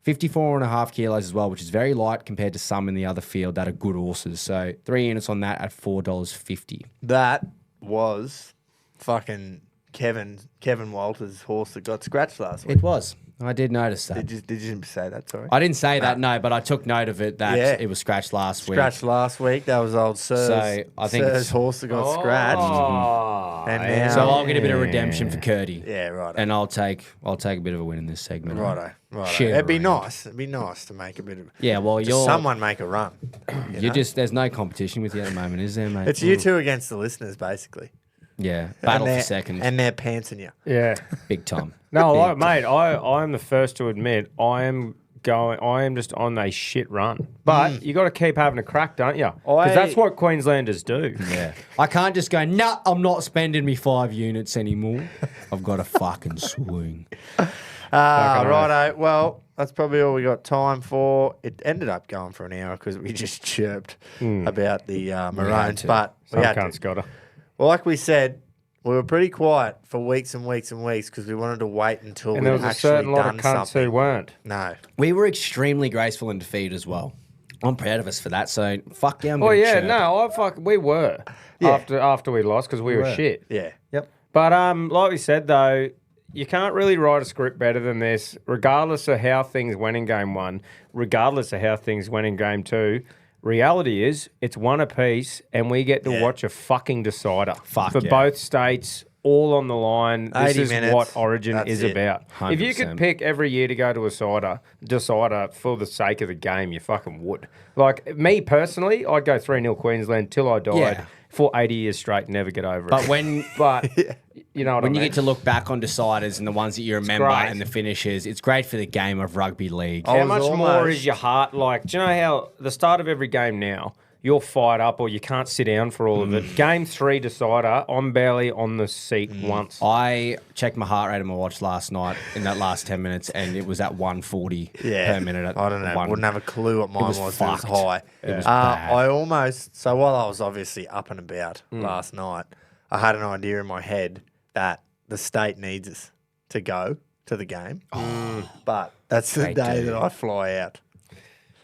Speaker 4: 54.5 kilos as well, which is very light compared to some in the other field that are good horses. So 3 units on that at $4.50.
Speaker 2: That was fucking Kevin Walters' horse that got scratched last week.
Speaker 4: It was. I did notice that.
Speaker 2: Did you say that? Sorry.
Speaker 4: I didn't say that, no, but I took note of it that it was scratched last week.
Speaker 2: Scratched last week. That was old Sir's.
Speaker 4: So I think
Speaker 2: Sir's horse that got scratched. And now,
Speaker 4: so I'll get a bit of redemption for Curdy.
Speaker 2: Yeah, right.
Speaker 4: And I'll take a bit of a win in this segment.
Speaker 2: Righto.
Speaker 4: Share
Speaker 2: It'd be
Speaker 4: around.
Speaker 2: nice. It'd be nice to make a bit of.
Speaker 4: Yeah, well,
Speaker 2: just someone make a run.
Speaker 4: You're just there's no competition with you at the moment, is there, mate?
Speaker 2: It's you two against the listeners, basically.
Speaker 4: Yeah, battle
Speaker 2: and
Speaker 4: for second.
Speaker 2: And they're pantsing you.
Speaker 3: Yeah.
Speaker 4: Big time.
Speaker 3: No, mate, I'm the first to admit I am just on a shit run. But you got to keep having a crack, don't you? Because that's what Queenslanders do.
Speaker 4: Yeah. I can't just go, nah, I'm not spending me 5 units anymore. I've got to fucking swing.
Speaker 2: Righto. Well, that's probably all we got time for. It ended up going for an hour because we just chirped about the Maroons. But we had to. Well, like we said, we were pretty quiet for weeks and weeks and weeks because we wanted to wait until
Speaker 3: and there was a certain lot of cunts who weren't.
Speaker 2: No.
Speaker 4: We were extremely graceful in defeat as well. I'm proud of us for that. So, fuck yeah, I'm
Speaker 3: Oh,
Speaker 4: gonna
Speaker 3: yeah,
Speaker 4: chirp.
Speaker 3: no, we were after we lost because we were shit.
Speaker 2: Yeah.
Speaker 3: Yep. But like we said, though, you can't really write a script better than this, regardless of how things went in game 1, regardless of how things went in game 2. Reality is, it's one apiece, and we get to watch a fucking decider for both states, all on the line. This is what Origin is about.
Speaker 4: 100%.
Speaker 3: If you could pick every year to go to a decider for the sake of the game, you fucking would. Like, me personally, I'd go 3-0 Queensland till I died for 80 years straight, never get over it.
Speaker 4: But when...
Speaker 3: You know what
Speaker 4: when
Speaker 3: I mean?
Speaker 4: you get to look back on deciders and the ones that you remember and the finishes, it's great for the game of rugby league.
Speaker 3: How much more is your heart like? Do you know how the start of every game now, you're fired up or you can't sit down for all of it? Game 3 decider, I'm barely on the seat once.
Speaker 4: I checked my heart rate on my watch last night in that last 10 minutes and it was at 140 per minute.
Speaker 2: I don't know. Wouldn't have a clue what mine was. It was
Speaker 4: fucked.
Speaker 2: high.
Speaker 4: It was bad.
Speaker 2: I almost... So while I was obviously up and about last night, I had an idea in my head that the state needs us to go to the game. But that's the day that I fly out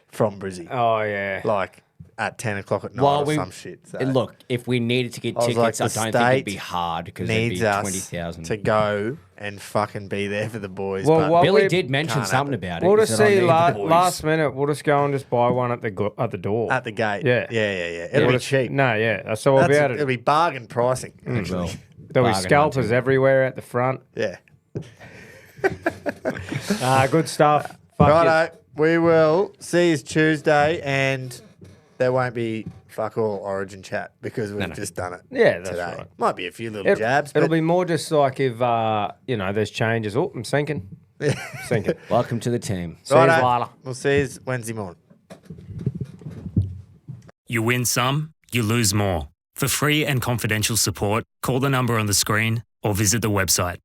Speaker 2: from Brizzy.
Speaker 3: Oh, yeah.
Speaker 2: Like at 10 o'clock at night or some shit. So
Speaker 4: Look, if we needed to get tickets, I don't think it'd be hard because there'd be 20,000.
Speaker 2: to go and fucking be there for the boys.
Speaker 4: Well,
Speaker 2: but
Speaker 4: Billy did mention something about it.
Speaker 3: We'll
Speaker 4: He
Speaker 3: just
Speaker 4: said,
Speaker 3: see
Speaker 4: "I need the boys."
Speaker 3: last minute. We'll just go and just buy one at the door.
Speaker 2: At the gate.
Speaker 3: Yeah.
Speaker 2: It'll be cheap.
Speaker 3: No, yeah. So we'll be able to.
Speaker 2: It'll be bargain pricing, actually.
Speaker 3: There'll be scalpers everywhere at the front.
Speaker 2: Yeah.
Speaker 3: Good stuff. Fuck
Speaker 2: Righto. We will see you Tuesday, and there won't be fuck all Origin chat because we've just done it.
Speaker 3: Yeah, that's
Speaker 2: today.
Speaker 3: right.
Speaker 2: Might be a few little jabs.
Speaker 3: It'll
Speaker 2: but
Speaker 3: be more just like if there's changes. Oh, I'm sinking. Sinking.
Speaker 4: Welcome to the team.
Speaker 3: See you
Speaker 2: Righto.
Speaker 3: later.
Speaker 2: We'll see you Wednesday morning.
Speaker 12: You win some, you lose more. For free and confidential support, call the number on the screen or visit the website